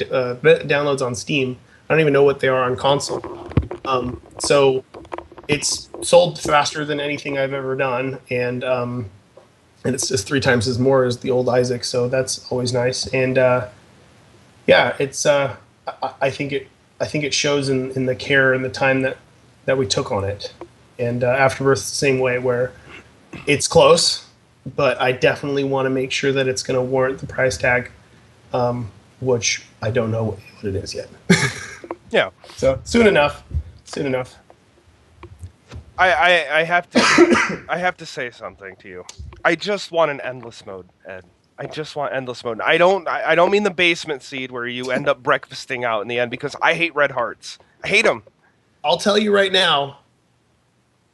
on Steam. I don't even know what they are on console. So it's sold faster than anything I've ever done, and it's just 3 times as more as the old Isaac, so that's always nice. And it's I think it shows in the care and the time that we took on it. And Afterbirth, the same way, where it's close, but I definitely want to make sure that it's going to warrant the price tag, which I don't know what it is yet. Yeah. So soon enough. I have to say something to you. I just want an endless mode, Ed. I just want endless mode. I don't mean the basement seed where you end up breakfasting out in the end, because I hate red hearts. I hate them. I'll tell you right now,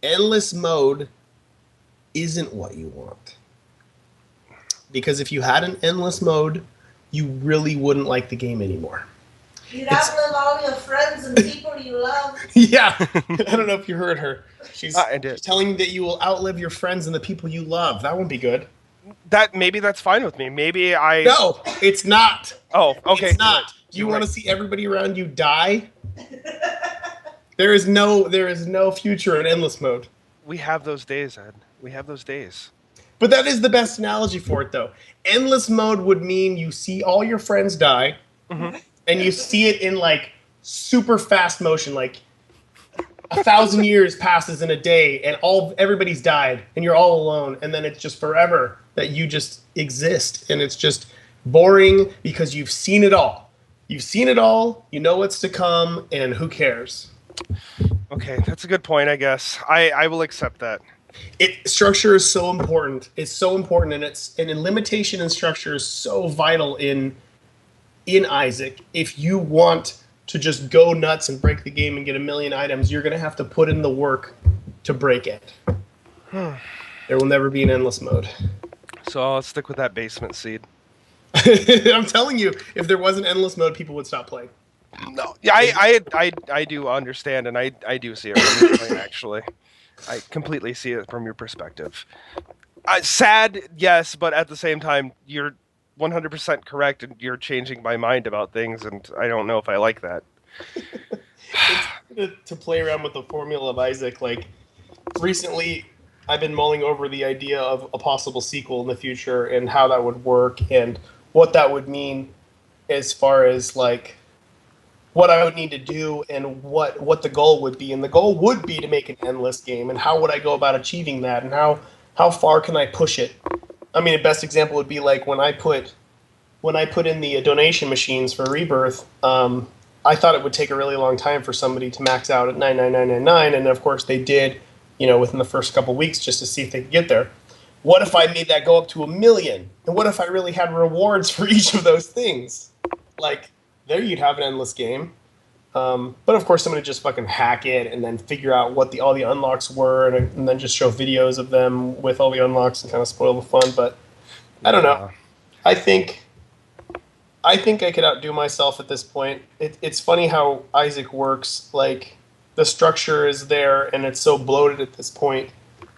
endless mode isn't what you want. Because if you had an endless mode, you really wouldn't like the game anymore. You'd outlive all your friends and people you love. Yeah. I don't know if you heard her. She's telling you that you will outlive your friends and the people you love. That won't be good. Maybe that's fine with me. Maybe I... No, it's not. Oh, okay. It's not. Do you want to see everybody around you die? There is no future in endless mode. We have those days, Ed. We have those days. But that is the best analogy for it, though. Endless mode would mean you see all your friends die, and you see it in, like, super fast motion. Like, 1,000 years passes in a day, and everybody's died, and you're all alone, and then it's just forever that you just exist, and it's just boring because you've seen it all. You've seen it all, you know what's to come, and who cares? Okay, that's a good point, I guess. I will accept that. Structure is so important. It's so important, and limitation and structure is so vital in Isaac. If you want to just go nuts and break the game and get a million items, you're going to have to put in the work to break it. There will never be an endless mode. So I'll stick with that basement seed. I'm telling you, if there was an endless mode, people would stop playing. No, yeah, I do understand, and I do see it from your point, actually. I completely see it from your perspective. Sad, yes, but at the same time, you're 100% correct, and you're changing my mind about things, and I don't know if I like that. It's to play around with the formula of Isaac. Like, recently, I've been mulling over the idea of a possible sequel in the future and how that would work and what that would mean as far as, like, what I would need to do and what the goal would be. And the goal would be to make an endless game, and how would I go about achieving that, and how far can I push it? I mean, the best example would be like when I put in the donation machines for Rebirth, I thought it would take a really long time for somebody to max out at 99999, and of course they did, within the first couple weeks, just to see if they could get there. What if I made that go up to 1 million? And what if I really had rewards for each of those things? Like, there you'd have an endless game. But of course, somebody just fucking hack it and then figure out what all the unlocks were, and then just show videos of them with all the unlocks and kind of spoil the fun. But I don't know. I think I could outdo myself at this point. It's funny how Isaac works. Like, the structure is there, and it's so bloated at this point.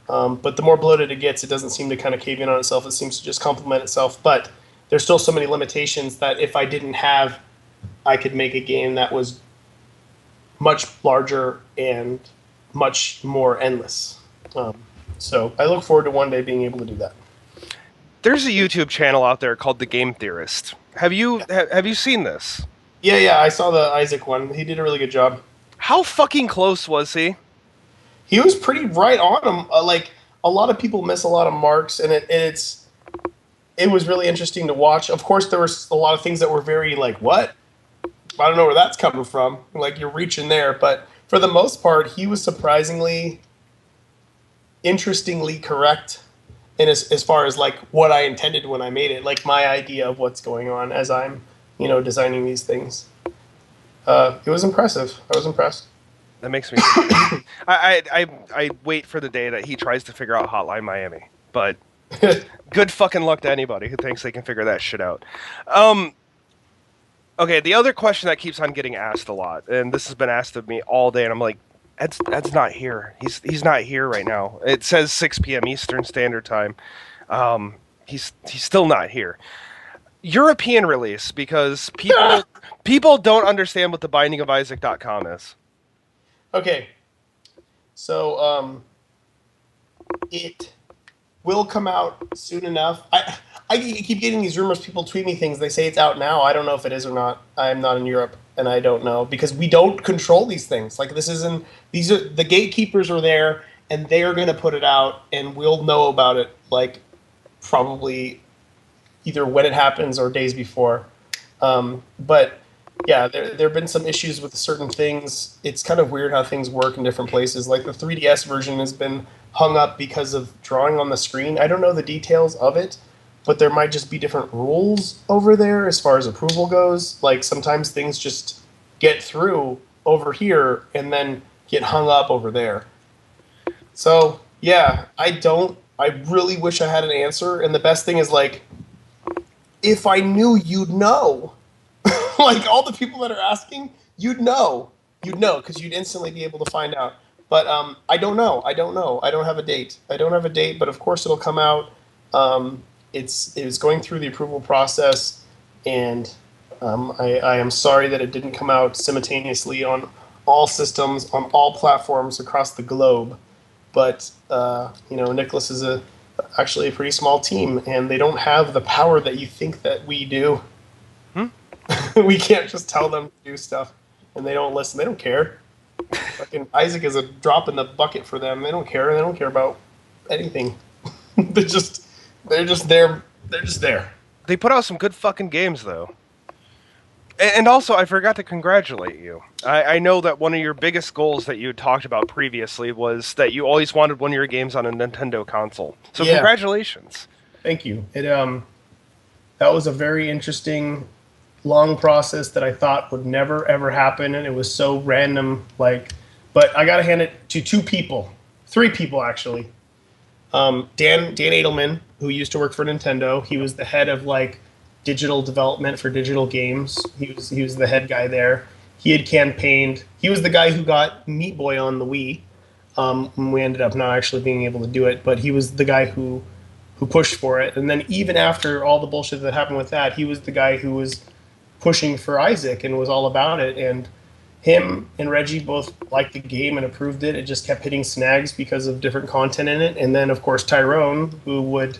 But the more bloated it gets, it doesn't seem to kind of cave in on itself. It seems to just complement itself. But there's still so many limitations that if I didn't have, I could make a game that was much larger and much more endless. So I look forward to one day being able to do that. There's a YouTube channel out there called The Game Theorist. Have you seen this? Yeah, I saw the Isaac one. He did a really good job. How fucking close was he? He was pretty right on him. Like, a lot of people miss a lot of marks, and it was really interesting to watch. Of course, there was a lot of things that were very like, what? I don't know where that's coming from. Like, you're reaching there. But for the most part, he was surprisingly, interestingly correct in as far as, like, what I intended when I made it. Like, my idea of what's going on as I'm, designing these things. It was impressive. I was impressed. That makes me... I wait for the day that he tries to figure out Hotline Miami. But good fucking luck to anybody who thinks they can figure that shit out. Okay, the other question that keeps on getting asked a lot, and this has been asked of me all day, and I'm like, Ed's not here. He's not here right now. It says 6 p.m. Eastern Standard Time. He's still not here. European release, because people don't understand what the Binding of Isaac.com is. Okay, so it will come out soon enough. I keep getting these rumors. People tweet me things. They say it's out now. I don't know if it is or not. I'm not in Europe, and I don't know, because we don't control these things. Like, these are the gatekeepers are there, and they are going to put it out, and we'll know about it, like, probably either when it happens or days before. But Yeah, there have been some issues with certain things. It's kind of weird how things work in different places. Like the 3DS version has been hung up because of drawing on the screen. I don't know the details of it, but there might just be different rules over there as far as approval goes. Like sometimes things just get through over here and then get hung up over there. So, yeah, I really wish I had an answer. And the best thing is, like, if I knew, you'd know. Like, all the people that are asking, you'd know. You'd know, because you'd instantly be able to find out. But I don't know. I don't know. I don't have a date. But of course it'll come out. It's going through the approval process, and I am sorry that it didn't come out simultaneously on all systems, on all platforms across the globe. But Nicholas is actually a pretty small team, and they don't have the power that you think that we do. We can't just tell them to do stuff, and they don't listen. They don't care. Fucking Isaac is a drop in the bucket for them. They don't care. They don't care about anything. they're just there. They're just there. They put out some good fucking games, though. And also, I forgot to congratulate you. I know that one of your biggest goals that you had talked about previously was that you always wanted one of your games on a Nintendo console. So yeah. Congratulations. Thank you. That was a very interesting, long process that I thought would never, ever happen, and it was so random. But I got to hand it to three people, actually. Dan Edelman, who used to work for Nintendo, he was the head of, digital development for digital games. He was the head guy there. He had campaigned. He was the guy who got Meat Boy on the Wii. We ended up not actually being able to do it, but he was the guy who pushed for it. And then even after all the bullshit that happened with that, he was the guy who was pushing for Isaac and was all about it. And him and Reggie both liked the game and approved it. It just kept hitting snags because of different content in it. And then, of course, Tyrone, who would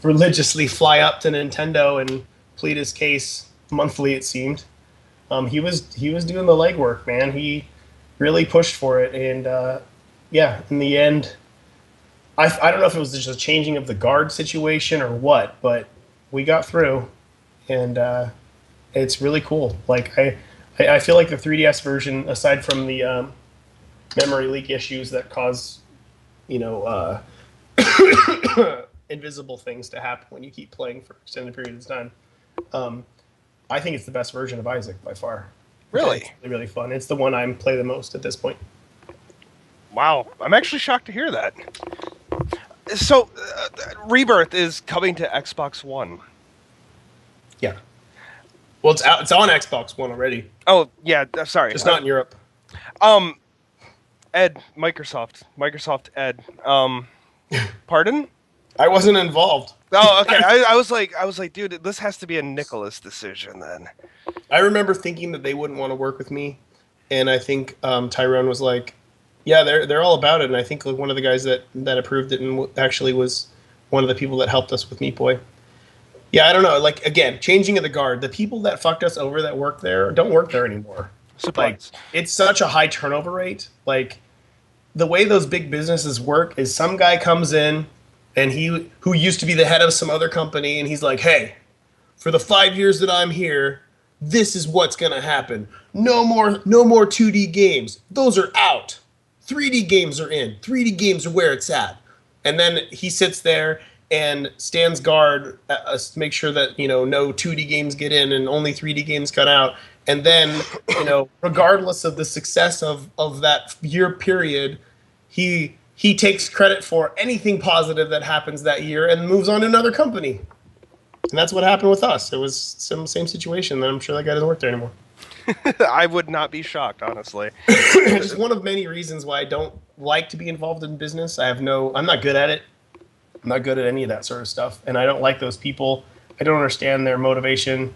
religiously fly up to Nintendo and plead his case monthly, it seemed. He was doing the legwork, man. He really pushed for it, and in the end, I don't know if it was just a changing of the guard situation or what, but we got through, and it's really cool. I feel like the 3DS version, aside from the memory leak issues that cause, invisible things to happen when you keep playing for extended periods of time. I think it's the best version of Isaac by far. Really? It's really, really fun. It's the one I play the most at this point. Wow. I'm actually shocked to hear that. So, Rebirth is coming to Xbox One. Yeah. Well, it's out. It's on Xbox One already. Oh, yeah. Sorry. Just not in Europe. Ed, Microsoft Ed. Pardon? I wasn't involved. Oh, okay. I was like, dude, this has to be a Nicholas decision then. I remember thinking that they wouldn't want to work with me, and I think Tyrone was like, "Yeah, they're all about it." And I think one of the guys that approved it and actually was one of the people that helped us with Meat Boy. Yeah, I don't know. Again, changing of the guard. The people that fucked us over that work there don't work there anymore. Surprise. It's such a high turnover rate. The way those big businesses work is some guy comes in, and who used to be the head of some other company, and he's like, "Hey, for the 5 years that I'm here, this is what's gonna happen. No more 2D games. Those are out. 3D games are in. 3D games are where it's at." And then he sits there and stands guard to make sure that no 2D games get in and only 3D games cut out. And then regardless of the success of that year period, he takes credit for anything positive that happens that year and moves on to another company. And that's what happened with us. It was some same situation. And I'm sure that guy doesn't work there anymore. I would not be shocked, honestly. It's just one of many reasons why I don't like to be involved in business. I'm not good at it. I'm not good at any of that sort of stuff. And I don't like those people. I don't understand their motivation.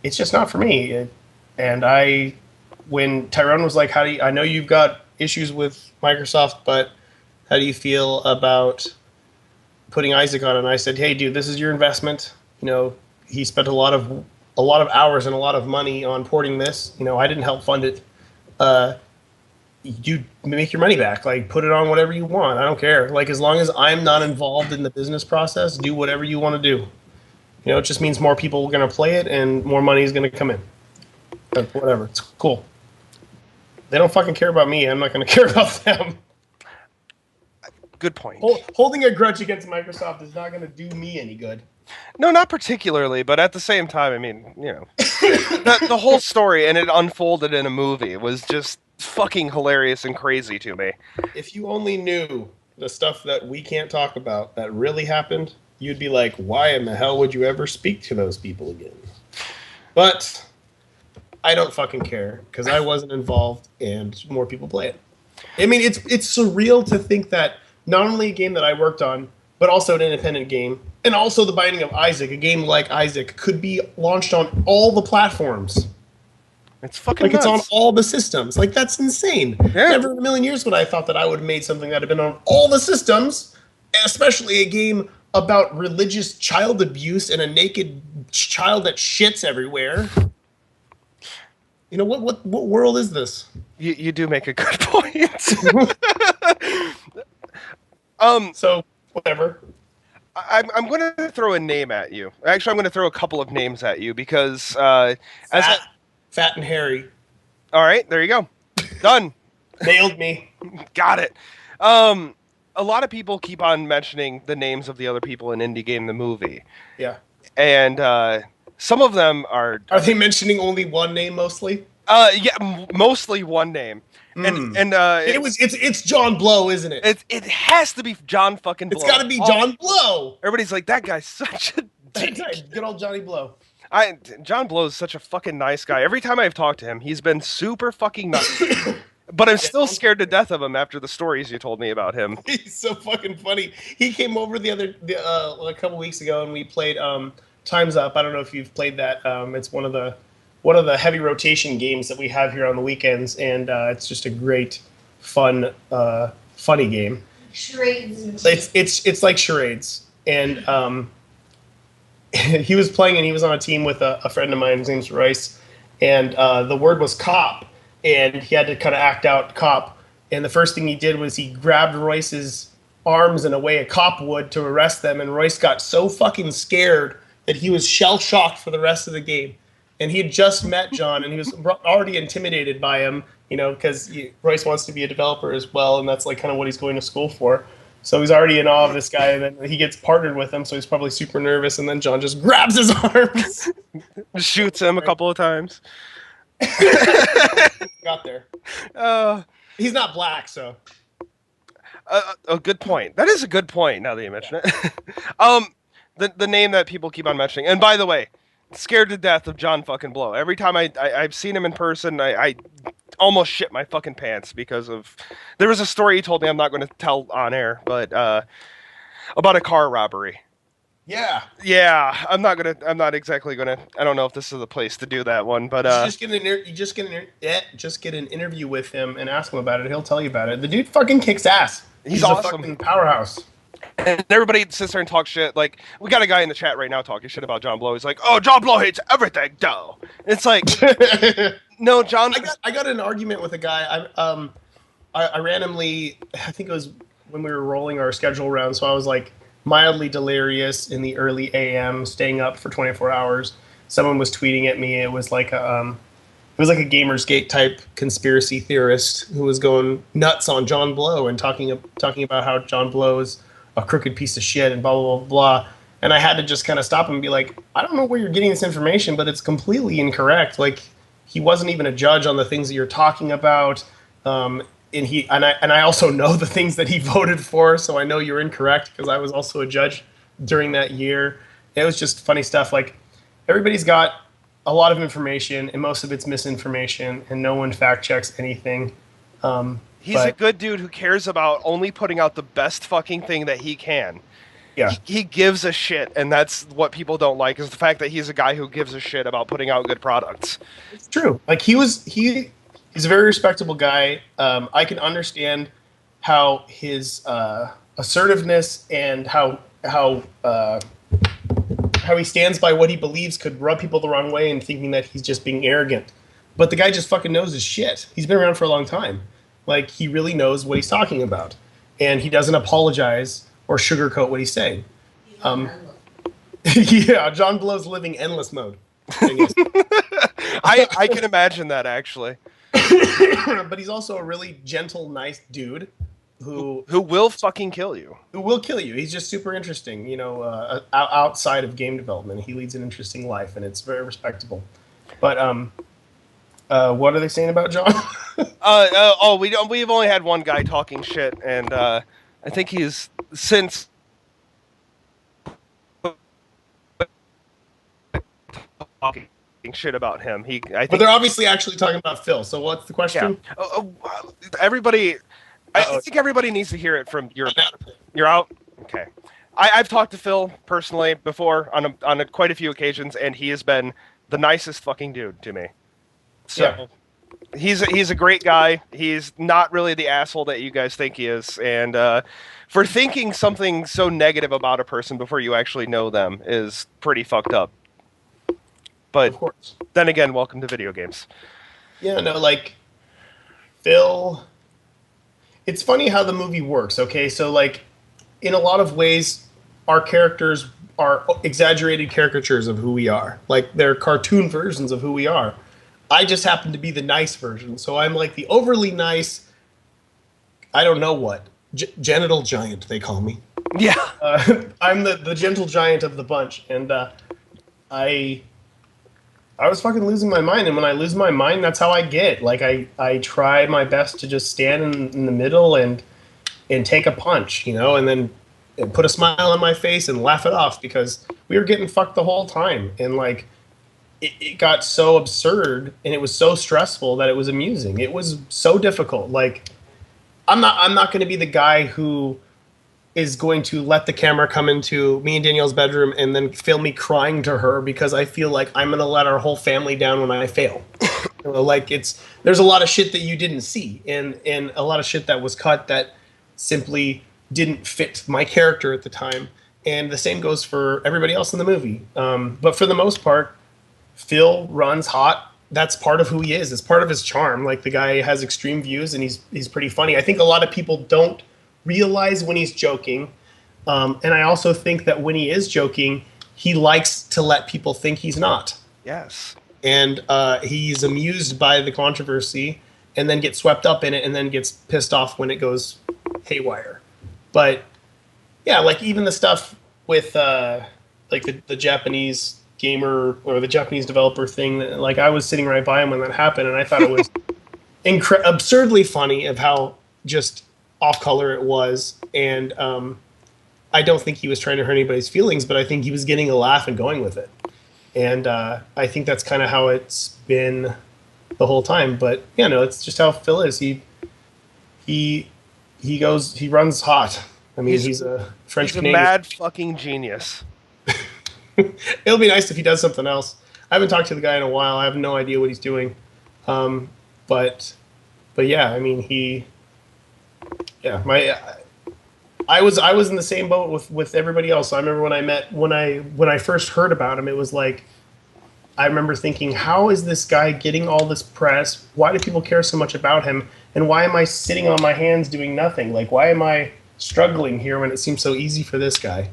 It's just not for me. When Tyrone was like, I know you've got issues with Microsoft, but how do you feel about putting Isaac on it? And I said, hey, dude, this is your investment. He spent a lot of hours and a lot of money on porting this. I didn't help fund it. You make your money back. Put it on whatever you want. I don't care. As long as I'm not involved in the business process, do whatever you want to do. You know, it just means more people are going to play it and more money is going to come in. But whatever, it's cool. They don't fucking care about me. I'm not going to care about them. Good point. Holding a grudge against Microsoft is not going to do me any good. No, not particularly, but at the same time, I mean, you know, the whole story and it unfolded in a movie was just fucking hilarious and crazy to me. If you only knew the stuff that we can't talk about that really happened, you'd be like, why in the hell would you ever speak to those people again? But I don't fucking care because I wasn't involved and more people play it. I mean, it's surreal to think that not only a game that I worked on, but also an independent game, and also The Binding of Isaac, a game like Isaac, could be launched on all the platforms. It's fucking like nuts. It's on all the systems. Like, that's insane. Yeah. Never in a million years would I thought that I would have made something that had been on all the systems, especially a game about religious child abuse and a naked child that shits everywhere. You know, what world is this? You do make a good point. So, whatever. I'm going to throw a name at you. Actually, I'm going to throw a couple of names at you because Fat and hairy. All right, there you go. Done. Nailed me. Got it. A lot of people keep on mentioning the names of the other people in Indie Game the movie. Yeah. And some of them are... Are they mentioning only one name mostly? Yeah, mostly one name. And it's John Blow, isn't it? It has to be John fucking Blow. It's got to be John Blow. Everybody's like, that guy's such a dick. Good old Johnny Blow. John Blow is such a fucking nice guy. Every time I've talked to him, he's been super fucking nice. But I'm still scared to death of him after the stories you told me about him. He's so fucking funny. He came over a couple weeks ago and we played Time's Up. I don't know if you've played that. It's one of the heavy rotation games that we have here on the weekends, and it's just a great, fun, funny game. Charades. It's like charades, and he was playing, and he was on a team with a friend of mine. His name's Royce, and the word was cop, and he had to kind of act out cop. And the first thing he did was he grabbed Royce's arms in a way a cop would to arrest them, and Royce got so fucking scared that he was shell-shocked for the rest of the game. And he had just met John, and he was already intimidated by him, you know, because Royce wants to be a developer as well, and that's like kind of what he's going to school for. So he's already in awe of this guy, and then he gets partnered with him, so he's probably super nervous, and then John just grabs his arms. Shoots him a couple of times. Got there. He's not black, so. A good point. That is a good point, now that you mention it. The name that people keep on mentioning, and by the way, scared to death of John fucking Blow. Every time I've seen him in person, I almost shit my fucking pants because of... There was a story he told me I'm not going to tell on air, but about a car robbery. Yeah. Yeah, I'm not exactly gonna... I don't know if this is the place to do that one, but... just get an interview with him and ask him about it. He'll tell you about it. The dude fucking kicks ass. He's awesome. a fucking powerhouse. And everybody sits there and talks shit. Like, we got a guy in the chat right now talking shit about John Blow. He's like, "Oh, John Blow hates everything, though." It's like, no, John. I got in an argument with a guy. I randomly, I think it was when we were rolling our schedule around. So I was like mildly delirious in the early AM, staying up for 24 hours. Someone was tweeting at me. It was like a Gamersgate type conspiracy theorist who was going nuts on John Blow and talking about how John Blow is a crooked piece of shit and blah, blah, blah, blah. And I had to just kind of stop him and be like, I don't know where you're getting this information, but it's completely incorrect. Like, he wasn't even a judge on the things that you're talking about. And I also know the things that he voted for, so I know you're incorrect because I was also a judge during that year. It was just funny stuff. Like, everybody's got a lot of information, and most of it's misinformation, and no one fact checks anything. He's a good dude who cares about only putting out the best fucking thing that he can. Yeah. He gives a shit, and that's what people don't like, is the fact that he's a guy who gives a shit about putting out good products. It's true. Like, he's a very respectable guy. I can understand how his assertiveness and how he stands by what he believes could rub people the wrong way and thinking that he's just being arrogant. But the guy just fucking knows his shit. He's been around for a long time. Like, he really knows what he's talking about. And he doesn't apologize or sugarcoat what he's saying. Yeah, John Blow's living endless mode. I guess. I can imagine that actually. But he's also a really gentle, nice dude who will fucking kill you. Who will kill you. He's just super interesting, outside of game development. He leads an interesting life, and it's very respectable. But what are they saying about John? We've only had one guy talking shit, and I think he's since talking shit about him. But they're obviously actually talking about Phil. So what's the question? Yeah. Everybody, I think everybody needs to hear it from your. You're out. Okay. I've talked to Phil personally before on quite a few occasions, and he has been the nicest fucking dude to me. So. Yeah. He's a great guy. He's not really the asshole that you guys think he is. And for thinking something so negative about a person before you actually know them is pretty fucked up. But of course. Then again, welcome to video games. Yeah, no, like Phil. It's funny how the movie works. Okay, so like in a lot of ways, our characters are exaggerated caricatures of who we are. Like they're cartoon versions of who we are. I just happen to be the nice version, so I'm like the overly nice. I don't know what genital giant they call me. Yeah, I'm the gentle giant of the bunch, and I was fucking losing my mind. And when I lose my mind, that's how I get. Like I try my best to just stand in the middle and take a punch, and then put a smile on my face and laugh it off because we were getting fucked the whole time, and like. It got so absurd and it was so stressful that it was amusing. It was so difficult. Like, I'm not going to be the guy who is going to let the camera come into me and Danielle's bedroom and then film me crying to her because I feel like I'm going to let our whole family down when I fail. Like there's a lot of shit that you didn't see and a lot of shit that was cut that simply didn't fit my character at the time. And the same goes for everybody else in the movie. But for the most part, Phil runs hot. That's part of who he is. It's part of his charm. Like the guy has extreme views and he's pretty funny. I think a lot of people don't realize when he's joking. And I also think that when he is joking, he likes to let people think he's not. Yes. And he's amused by the controversy and then gets swept up in it and then gets pissed off when it goes haywire. But yeah, like even the stuff with like the Japanese gamer or the Japanese developer thing, like I was sitting right by him when that happened, and I thought it was absurdly funny of how just off color it was. And I don't think he was trying to hurt anybody's feelings, but I think he was getting a laugh and going with it. And I think that's kind of how it's been the whole time. But yeah, no, it's just how Phil is. He runs hot. I mean, he's a French Canadian. He's a mad fucking genius. It'll be nice if he does something else. I haven't talked to the guy in a while. I have no idea what he's doing. But yeah, I mean, I was in the same boat with everybody else. I remember when I first heard about him, it was like, I remember thinking, how is this guy getting all this press? Why do people care so much about him? And why am I sitting on my hands doing nothing? Like, why am I struggling here when it seems so easy for this guy?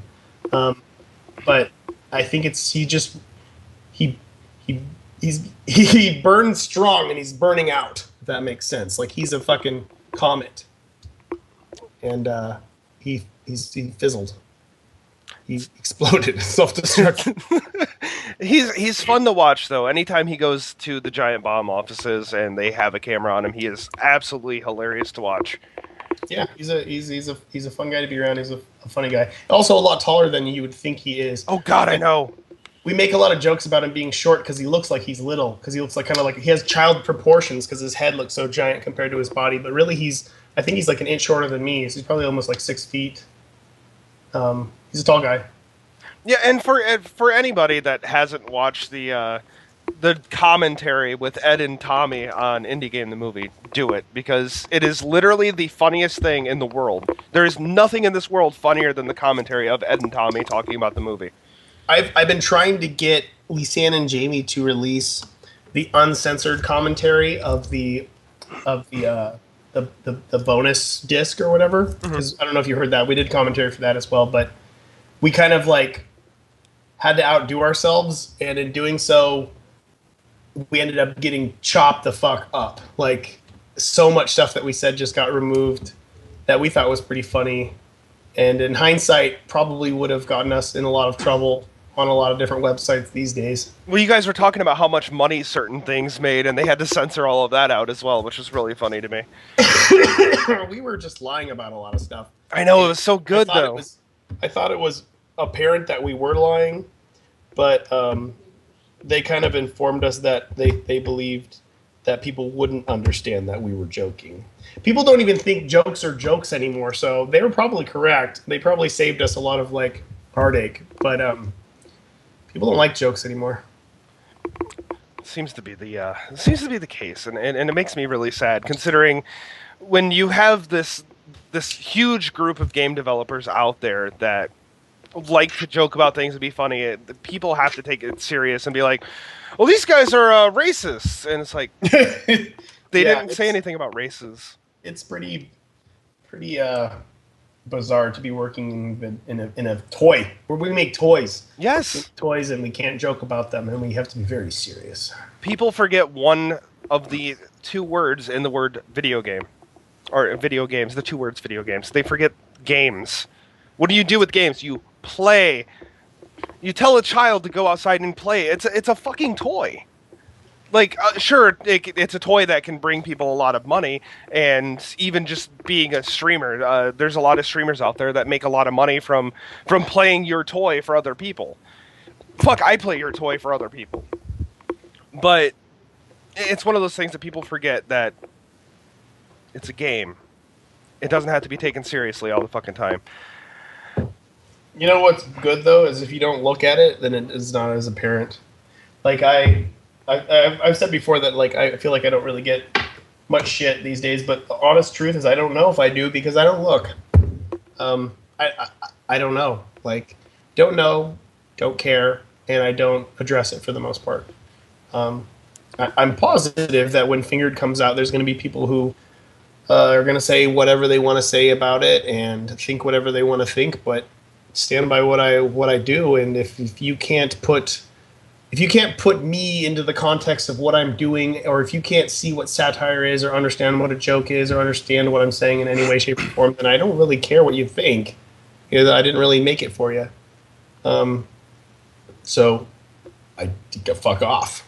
But I think he burns strong and he's burning out, if that makes sense. Like he's a fucking comet. And he fizzled. He exploded. Self-destruction. He's fun to watch though. Anytime he goes to the Giant Bomb offices and they have a camera on him, he is absolutely hilarious to watch. Yeah, he's a fun guy to be around. He's a funny guy. Also a lot taller than you would think he is. Oh God, I know. We make a lot of jokes about him being short because he looks like he's little. Because he looks like kind of like he has child proportions because his head looks so giant compared to his body. But really, I think he's like an inch shorter than me. So he's probably almost like 6 feet. He's a tall guy. Yeah, and for anybody that hasn't watched the commentary with Ed and Tommy on Indie Game the Movie, do it, because it is literally the funniest thing in the world. There is nothing in this world funnier than the commentary of Ed and Tommy talking about the movie. I've been trying to get Lisanne and Jamie to release the uncensored commentary of the bonus disc or whatever. Because I don't know if you heard that. We did commentary for that as well, but we kind of like had to outdo ourselves, and in doing so, we ended up getting chopped the fuck up. Like, so much stuff that we said just got removed that we thought was pretty funny, and in hindsight, probably would have gotten us in a lot of trouble on a lot of different websites these days. Well, you guys were talking about how much money certain things made, and they had to censor all of that out as well, which was really funny to me. We were just lying about a lot of stuff. I know, it was so good, though. I thought it was apparent that we were lying, but they kind of informed us that they believed that people wouldn't understand that we were joking. People don't even think jokes are jokes anymore, so they were probably correct. They probably saved us a lot of like heartache, but people don't like jokes anymore. Seems to be the case, and it makes me really sad, considering when you have this huge group of game developers out there that like to joke about things and be funny. People have to take it serious and be like, "Well, these guys are racists," and it's like they didn't say anything about races. It's pretty bizarre to be working in a toy where we make toys. Yes, we make toys, and we can't joke about them, and we have to be very serious. People forget one of the two words in the word video game, or video games. The two words video games. They forget games. What do you do with games? You play. You tell a child to go outside and play. It's a fucking toy. Like, sure, it's a toy that can bring people a lot of money, and even just being a streamer, there's a lot of streamers out there that make a lot of money from playing your toy for other people. Fuck, I play your toy for other people. But it's one of those things that people forget that it's a game. It doesn't have to be taken seriously all the fucking time. You know what's good, though, is if you don't look at it, then it is not as apparent. Like, I've said before that, like, I feel like I don't really get much shit these days, but the honest truth is I don't know if I do because I don't look. I don't know. Like, don't know, don't care, and I don't address it for the most part. I'm positive that when Fingered comes out, there's going to be people who are going to say whatever they want to say about it and think whatever they want to think, but stand by what I do. And if you can't put me into the context of what I'm doing, or if you can't see what satire is, or understand what a joke is, or understand what I'm saying in any way, shape, or form, then I don't really care what you think. You know, I didn't really make it for you. So I fuck off.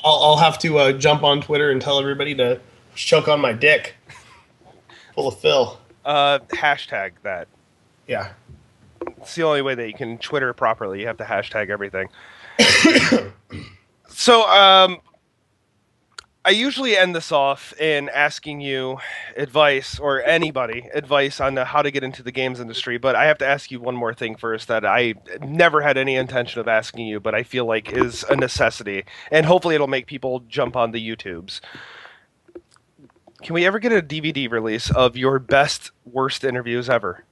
I'll have to jump on Twitter and tell everybody to choke on my dick full of Phil. Hashtag that. Yeah. It's the only way that you can Twitter properly. You have to hashtag everything. So, I usually end this off in asking you advice, or anybody advice on how to get into the games industry, but I have to ask you one more thing first that I never had any intention of asking you, but I feel like is a necessity, and hopefully it'll make people jump on the YouTubes. Can we ever get a DVD release of your best, worst interviews ever?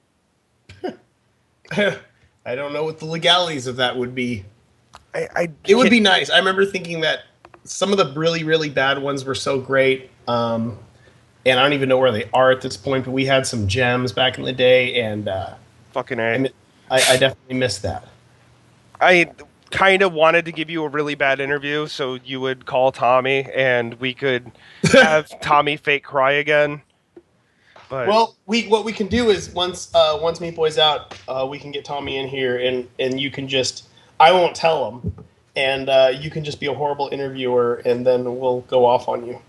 I don't know what the legalities of that would be. It would be nice. I remember thinking that some of the really, really bad ones were so great, and I don't even know where they are at this point, but we had some gems back in the day, and fucking A. I definitely missed that. I kind of wanted to give you a really bad interview so you would call Tommy and we could have Tommy fake cry again. But well, what we can do is once Meat Boy's out, we can get Tommy in here, and you can just, I won't tell him, and you can just be a horrible interviewer, and then we'll go off on you.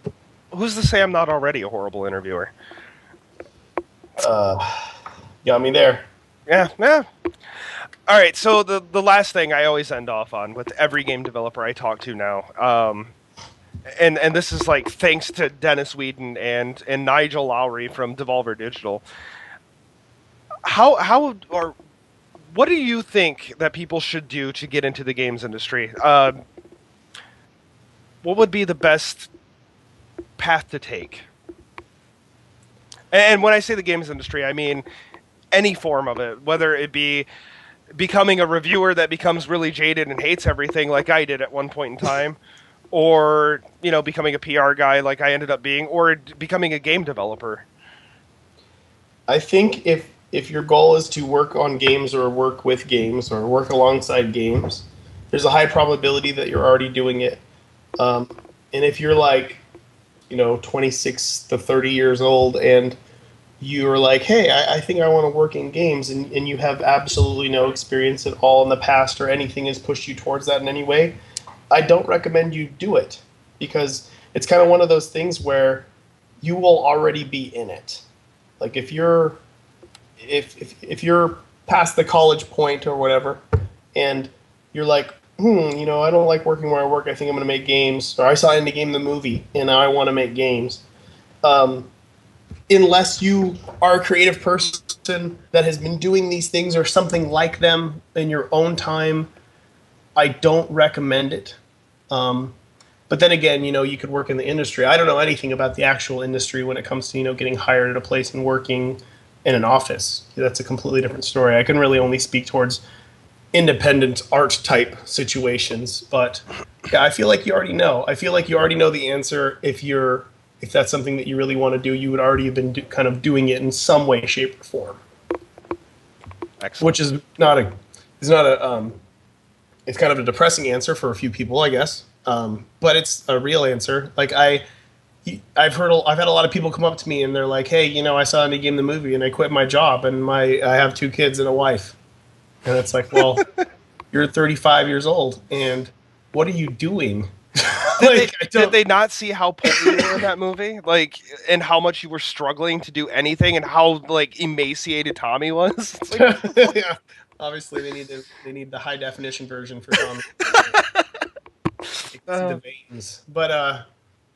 Who's to say I'm not already a horrible interviewer? Got me there. Yeah. All right, so the last thing I always end off on with every game developer I talk to now, and this is like thanks to Dennis Whedon and Nigel Lowry from Devolver Digital. How or what do you think that people should do to get into the games industry? What would be the best path to take? And when I say the games industry, I mean any form of it, whether it be becoming a reviewer that becomes really jaded and hates everything like I did at one point in time, or, you know, becoming a PR guy like I ended up being, or becoming a game developer. I think if if your goal is to work on games or work with games or work alongside games, there's a high probability that you're already doing it. And if you're like, 26 to 30 years old and you're like, hey, I think I want to work in games, and you have absolutely no experience at all in the past or anything has pushed you towards that in any way, I don't recommend you do it, because it's kind of one of those things where you will already be in it. Like if you're past the college point or whatever, and you're like, I don't like working where I work, I think I'm going to make games, or I saw Indie Game the movie and now I want to make games. Unless you are a creative person that has been doing these things or something like them in your own time, I don't recommend it. But then again, you could work in the industry. I don't know anything about the actual industry when it comes to, getting hired at a place and working in an office. That's a completely different story. I can really only speak towards independent art type situations. But yeah, I feel like you already know. I feel like you already know the answer. If that's something that you really want to do, you would already have been kind of doing it in some way, shape, or form. Excellent. Which is it's kind of a depressing answer for a few people, I guess. But it's a real answer. Like I've had a lot of people come up to me and they're like, hey, I saw Indie Game the movie and I quit my job and I have 2 kids and a wife. And it's like, well, you're 35 years old and what are you doing? Did they not see how poor you were in that movie? Like, and how much you were struggling to do anything, and how emaciated Tommy was? It's like, yeah. Obviously, they need the high definition version for Tommy. You can see the veins, but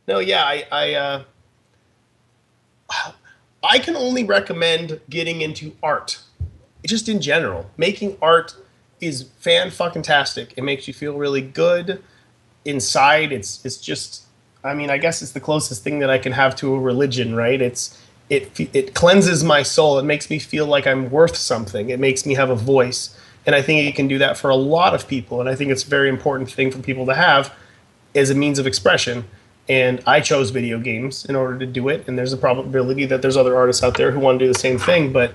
no, yeah, I can only recommend getting into art, just in general. Making art is fan-fucking-tastic. It makes you feel really good. Inside, it's just, I guess it's the closest thing that I can have to a religion, right? It cleanses my soul. It makes me feel like I'm worth something. It makes me have a voice, and I think it can do that for a lot of people. And I think it's a very important thing for people to have as a means of expression. And I chose video games in order to do it. And there's a probability that there's other artists out there who want to do the same thing, but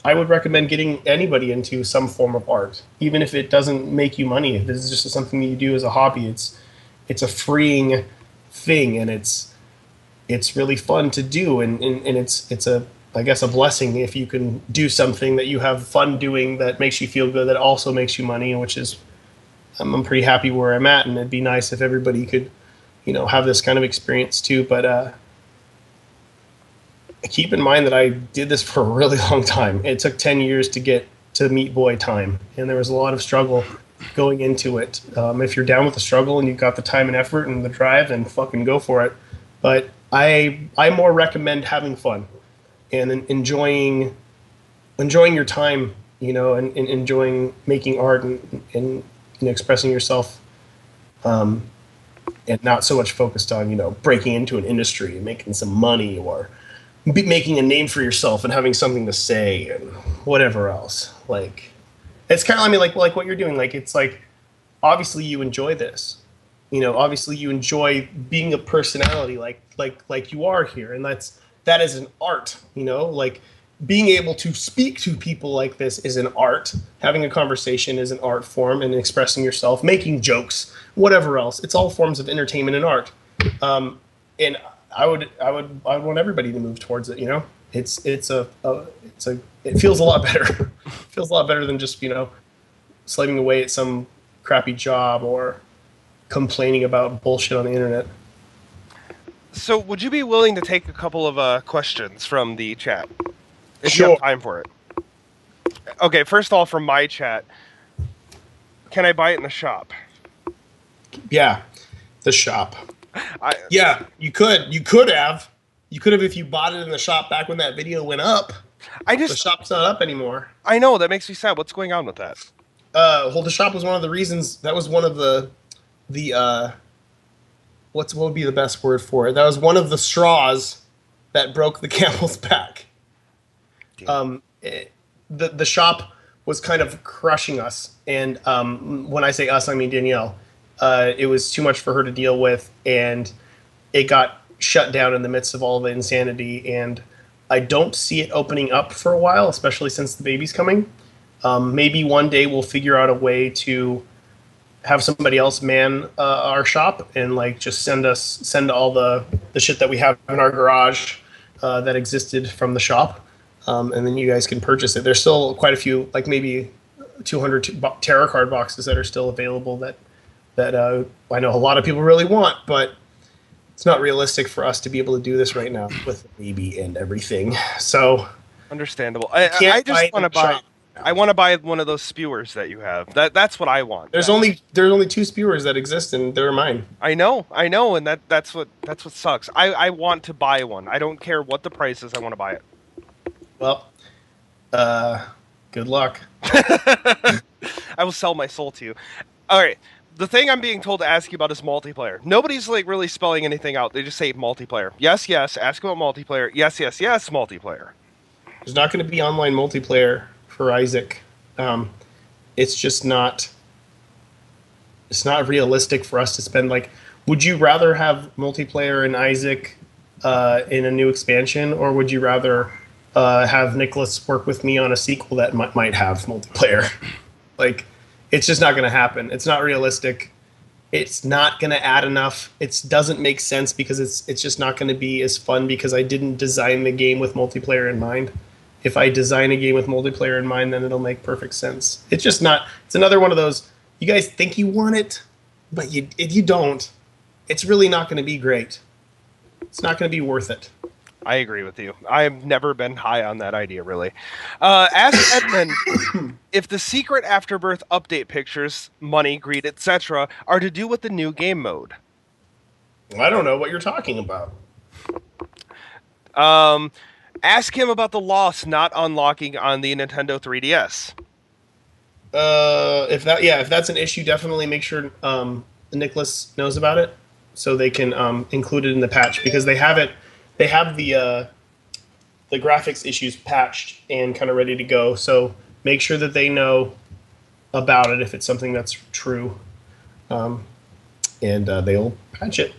I would recommend getting anybody into some form of art, even if it doesn't make you money. If this is just something that you do as a hobby, it's a freeing thing, and it's really fun to do, and it's I guess a blessing if you can do something that you have fun doing that makes you feel good, that also makes you money, which is I'm pretty happy where I'm at, and it'd be nice if everybody could, have this kind of experience too. But keep in mind that I did this for a really long time. It took 10 years to get to Meat Boy time, and there was a lot of struggle going into it. If you're down with the struggle and you've got the time and effort and the drive, then fucking go for it. But I more recommend having fun and enjoying your time, and enjoying making art and expressing yourself, and not so much focused on, breaking into an industry and making some money, or making a name for yourself and having something to say and whatever else. Like, it's kind of, like what you're doing. Like, it's like, obviously you enjoy this, obviously you enjoy being a personality like you are here. And that is an art, like being able to speak to people like this is an art. Having a conversation is an art form, and expressing yourself, making jokes, whatever else. It's all forms of entertainment and art. And I would want everybody to move towards it. It feels a lot better. It feels a lot better than just slaving away at some crappy job or complaining about bullshit on the internet. So, would you be willing to take a couple of questions from the chat if Sure. you have time for it? Okay, first of all, from my chat, can I buy it in the shop? Yeah, the shop. Yeah, you could. You could have if you bought it in the shop back when that video went up. The shop's not up anymore. I know, that makes me sad. What's going on with that? Well, the shop was one of the reasons. That was one of the what would be the best word for it? That was one of the straws that broke the camel's back. The shop was kind of crushing us, and when I say us, I mean Danielle. It was too much for her to deal with, and it got shut down in the midst of all the insanity. And I don't see it opening up for a while, especially since the baby's coming. Maybe one day we'll figure out a way to have somebody else man our shop and like just send all the shit that we have in our garage that existed from the shop, and then you guys can purchase it. There's still quite a few, like maybe 200 tarot card boxes that are still available that I know a lot of people really want, but it's not realistic for us to be able to do this right now with the baby and everything. So Understandable. I just want to buy. I want to buy one of those spewers that you have. That's what I want. There's only 2 spewers that exist, and they're mine. I know, and that's what sucks. I want to buy one. I don't care what the price is. I want to buy it. Well, good luck. I will sell my soul to you. All right. The thing I'm being told to ask you about is multiplayer. Nobody's like really spelling anything out. They just say multiplayer. Yes, yes. Ask about multiplayer. Yes, yes, yes. Multiplayer. There's not going to be online multiplayer for Isaac. It's just not. It's not realistic for us to spend like. Would you rather have multiplayer in Isaac in a new expansion, or would you rather have Nicholas work with me on a sequel that might have multiplayer? Like, it's just not going to happen. It's not realistic. It's not going to add enough. It doesn't make sense because it's just not going to be as fun because I didn't design the game with multiplayer in mind. If I design a game with multiplayer in mind, then it'll make perfect sense. It's just not. It's another one of those. You guys think you want it, but you don't. It's really not going to be great. It's not going to be worth it. I agree with you. I've never been high on that idea, really. Ask Edmund if the secret Afterbirth update pictures, money, greed, etc., are to do with the new game mode. I don't know what you're talking about. Ask him about the loss not unlocking on the Nintendo 3DS. If that's an issue, definitely make sure Nicholas knows about it so they can include it in the patch because they have it. They have the graphics issues patched and kind of ready to go. So make sure that they know about it if it's something that's true, and they'll patch it.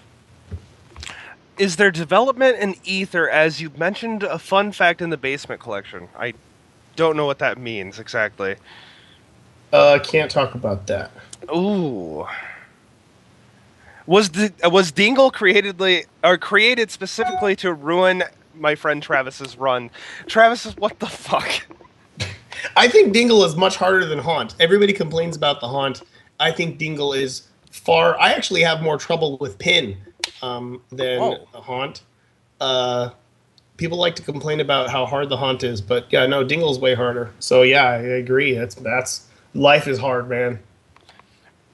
Is there development in Ether, as you mentioned a fun fact in the basement collection? I don't know what that means exactly. Can't talk about that. Ooh. Was Dingle created specifically to ruin my friend Travis's run? Travis, what the fuck? I think Dingle is much harder than Haunt. Everybody complains about the Haunt. I think Dingle is far. I actually have more trouble with Pin than the Haunt. People like to complain about how hard the Haunt is, but yeah, no, Dingle's way harder. So yeah, I agree. That's life is hard, man.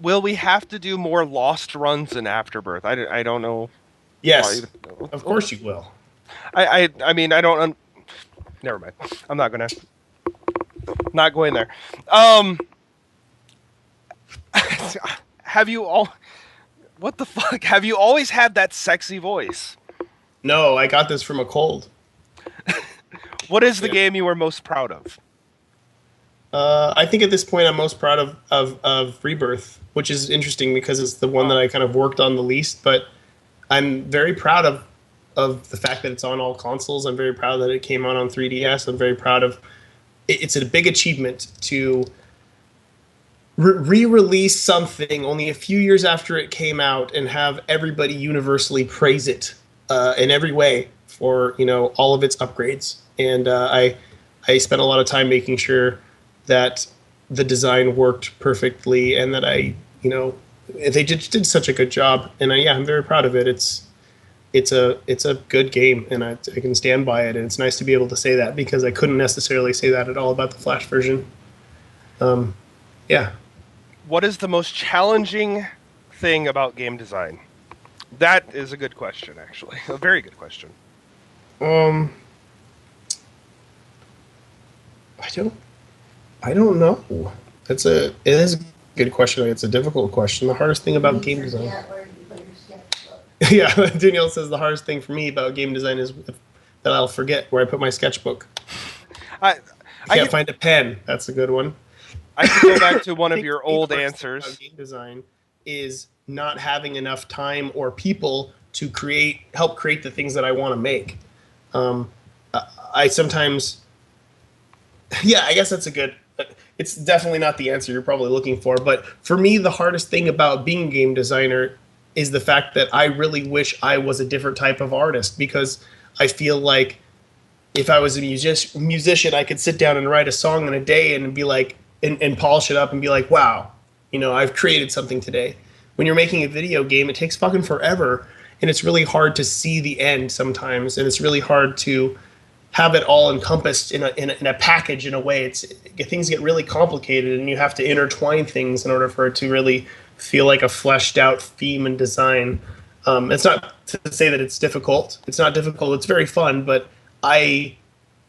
Will we have to do more lost runs in Afterbirth? I don't know. Yes, of course you will. I mean, I don't... Never mind. I'm not going there. Have you all... What the fuck? Have you always had that sexy voice? No, I got this from a cold. What is the game you are most proud of? I think at this point I'm most proud of Rebirth, which is interesting because it's the one that I kind of worked on the least, but I'm very proud of the fact that it's on all consoles. I'm very proud that it came out on 3DS. I'm very proud of it's a big achievement to re-release something only a few years after it came out and have everybody universally praise it in every way for all of its upgrades. And I spent a lot of time making sure that the design worked perfectly and that they did such a good job. And I'm very proud of it. It's a good game, and I can stand by it. And it's nice to be able to say that because I couldn't necessarily say that at all about the Flash version. Yeah. What is the most challenging thing about game design? That is a good question, actually. A very good question. I don't know. It is a good question. It's a difficult question. The hardest thing about game design. Yeah, Danielle says the hardest thing for me about game design is that I'll forget where I put my sketchbook. I can't find a pen. That's a good one. I can go back to one of your old answers. About game design is not having enough time or people to help create the things that I want to make. I sometimes, yeah, I guess that's a good. It's definitely not the answer you're probably looking for, but for me, the hardest thing about being a game designer is the fact that I really wish I was a different type of artist, because I feel like if I was a musician, I could sit down and write a song in a day and be like, and polish it up and be like, wow, I've created something today. When you're making a video game, it takes fucking forever, and it's really hard to see the end sometimes, and it's really hard to have it all encompassed in a package in a way. Things get really complicated, and you have to intertwine things in order for it to really feel like a fleshed out theme and design. It's not to say that it's difficult. It's not difficult. It's very fun, but I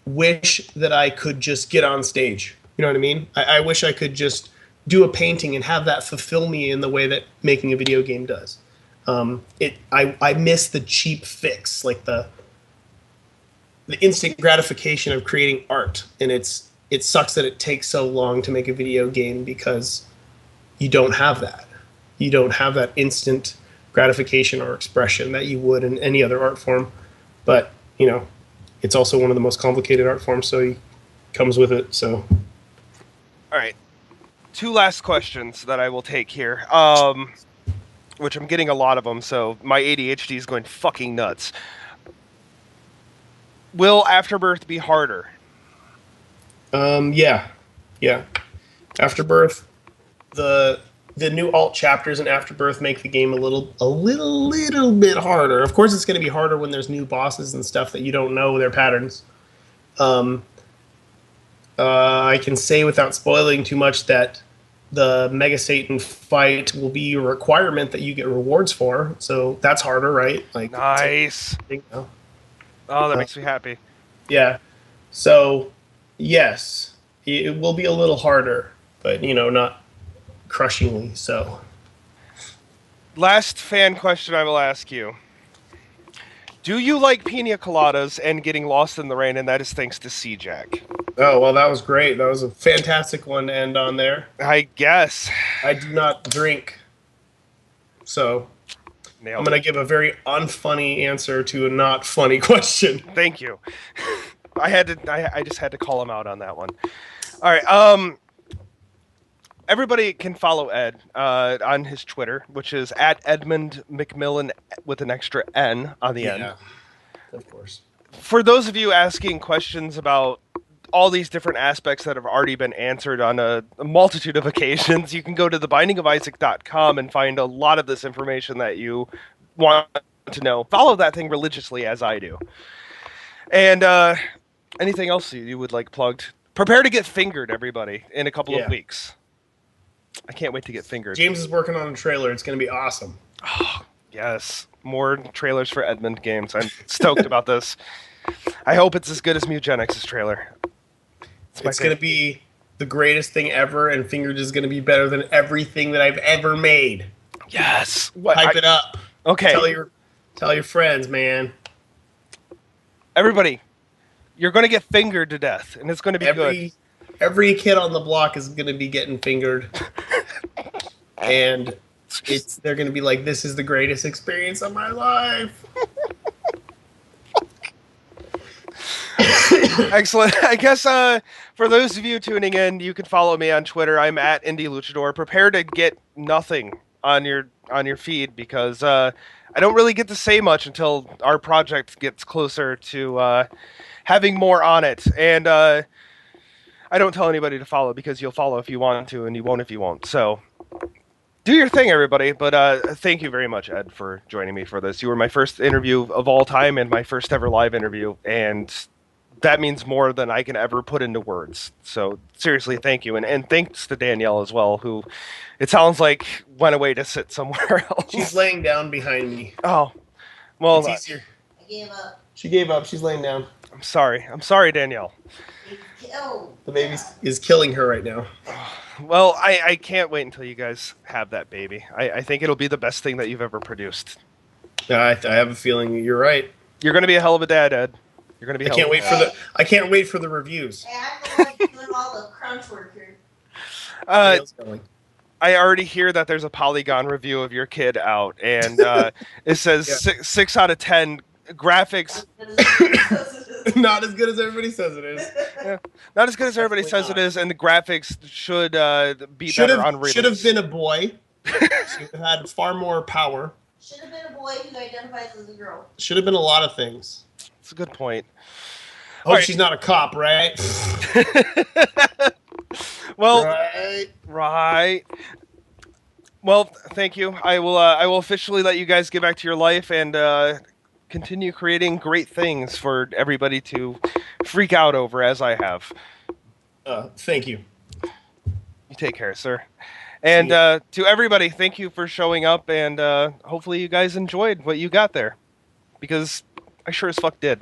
wish that I could just get on stage. You know what I mean? I wish I could just do a painting and have that fulfill me in the way that making a video game does. I miss the cheap fix, like the instant gratification of creating art, and it sucks that it takes so long to make a video game because you don't have that. You don't have that instant gratification or expression that you would in any other art form. But it's also one of the most complicated art forms, so it comes with it. So, all right, 2 last questions that I will take here. Which I'm getting a lot of them, so my ADHD is going fucking nuts. Will Afterbirth be harder? Yeah. Afterbirth, the new alt chapters in Afterbirth make the game a little bit harder. Of course, it's going to be harder when there's new bosses and stuff that you don't know their patterns. I can say without spoiling too much that the Mega Satan fight will be a requirement that you get rewards for, so that's harder, right? Like, nice. Oh, that makes me happy. Yeah. So, yes, it will be a little harder, but, not crushingly so. Last fan question I will ask you. Do you like pina coladas and getting lost in the rain? And that is thanks to C-Jack. Oh, well, that was great. That was a fantastic one to end on there. I guess. I do not drink, so I'm going to give a very unfunny answer to a not funny question. Thank you. I just had to call him out on that one. All right. Everybody can follow Ed on his Twitter, which is at Edmund McMillen with an extra N on the end. Of course. For those of you asking questions about all these different aspects that have already been answered on a multitude of occasions, you can go to thebindingofisaac.com and find a lot of this information that you want to know. Follow that thing religiously as I do. And anything else you would like plugged? Prepare to get fingered, everybody, in a couple of weeks. I can't wait to get fingered. James is working on a trailer. It's going to be awesome. Oh, yes. More trailers for Edmund games. I'm stoked about this. I hope it's as good as Mugenics' trailer. It's going to be the greatest thing ever, and Fingered is going to be better than everything that I've ever made. Yes. Hype it up. Okay. Tell your friends, man. Everybody, you're going to get fingered to death, and it's going to be good. Every kid on the block is going to be getting fingered. And they're going to be like, this is the greatest experience of my life. Excellent. I guess for those of you tuning in, you can follow me on Twitter. I'm at Indie Luchador. Prepare to get nothing on your feed because I don't really get to say much until our project gets closer to having more on it. And I don't tell anybody to follow because you'll follow if you want to and you won't if you won't. So do your thing, everybody. But thank you very much, Ed, for joining me for this. You were my first interview of all time and my first ever live interview. And that means more than I can ever put into words. So seriously, thank you. And thanks to Danielle as well, who it sounds like went away to sit somewhere else. She's laying down behind me. Oh, well. It's easier. I gave up. She gave up. She's laying down. I'm sorry. I'm sorry, Danielle. The baby is killing her right now. Well, I can't wait until you guys have that baby. I think it'll be the best thing that you've ever produced. I have a feeling you're right. You're going to be a hell of a dad, Ed. You're going to be. I can't wait for the reviews. Hey, I'm the one doing all the crunch work here. I already hear that there's a Polygon review of your kid out, and it says 6 out of 10 graphics. Not as good as everybody says it is. Not as good as everybody Definitely says it not. is, and the graphics should be Should better on have release. been a boy. Should have had far more power. Should have been a boy who identifies as a girl. Should have been a lot of things. That's a good point. Hope Right. she's not a cop, right? Well, right. Well, thank you. I will officially let you guys get back to your life and continue creating great things for everybody to freak out over, as I have. Thank you. You take care, sir. And to everybody, thank you for showing up, and hopefully you guys enjoyed what you got there, because I sure as fuck did.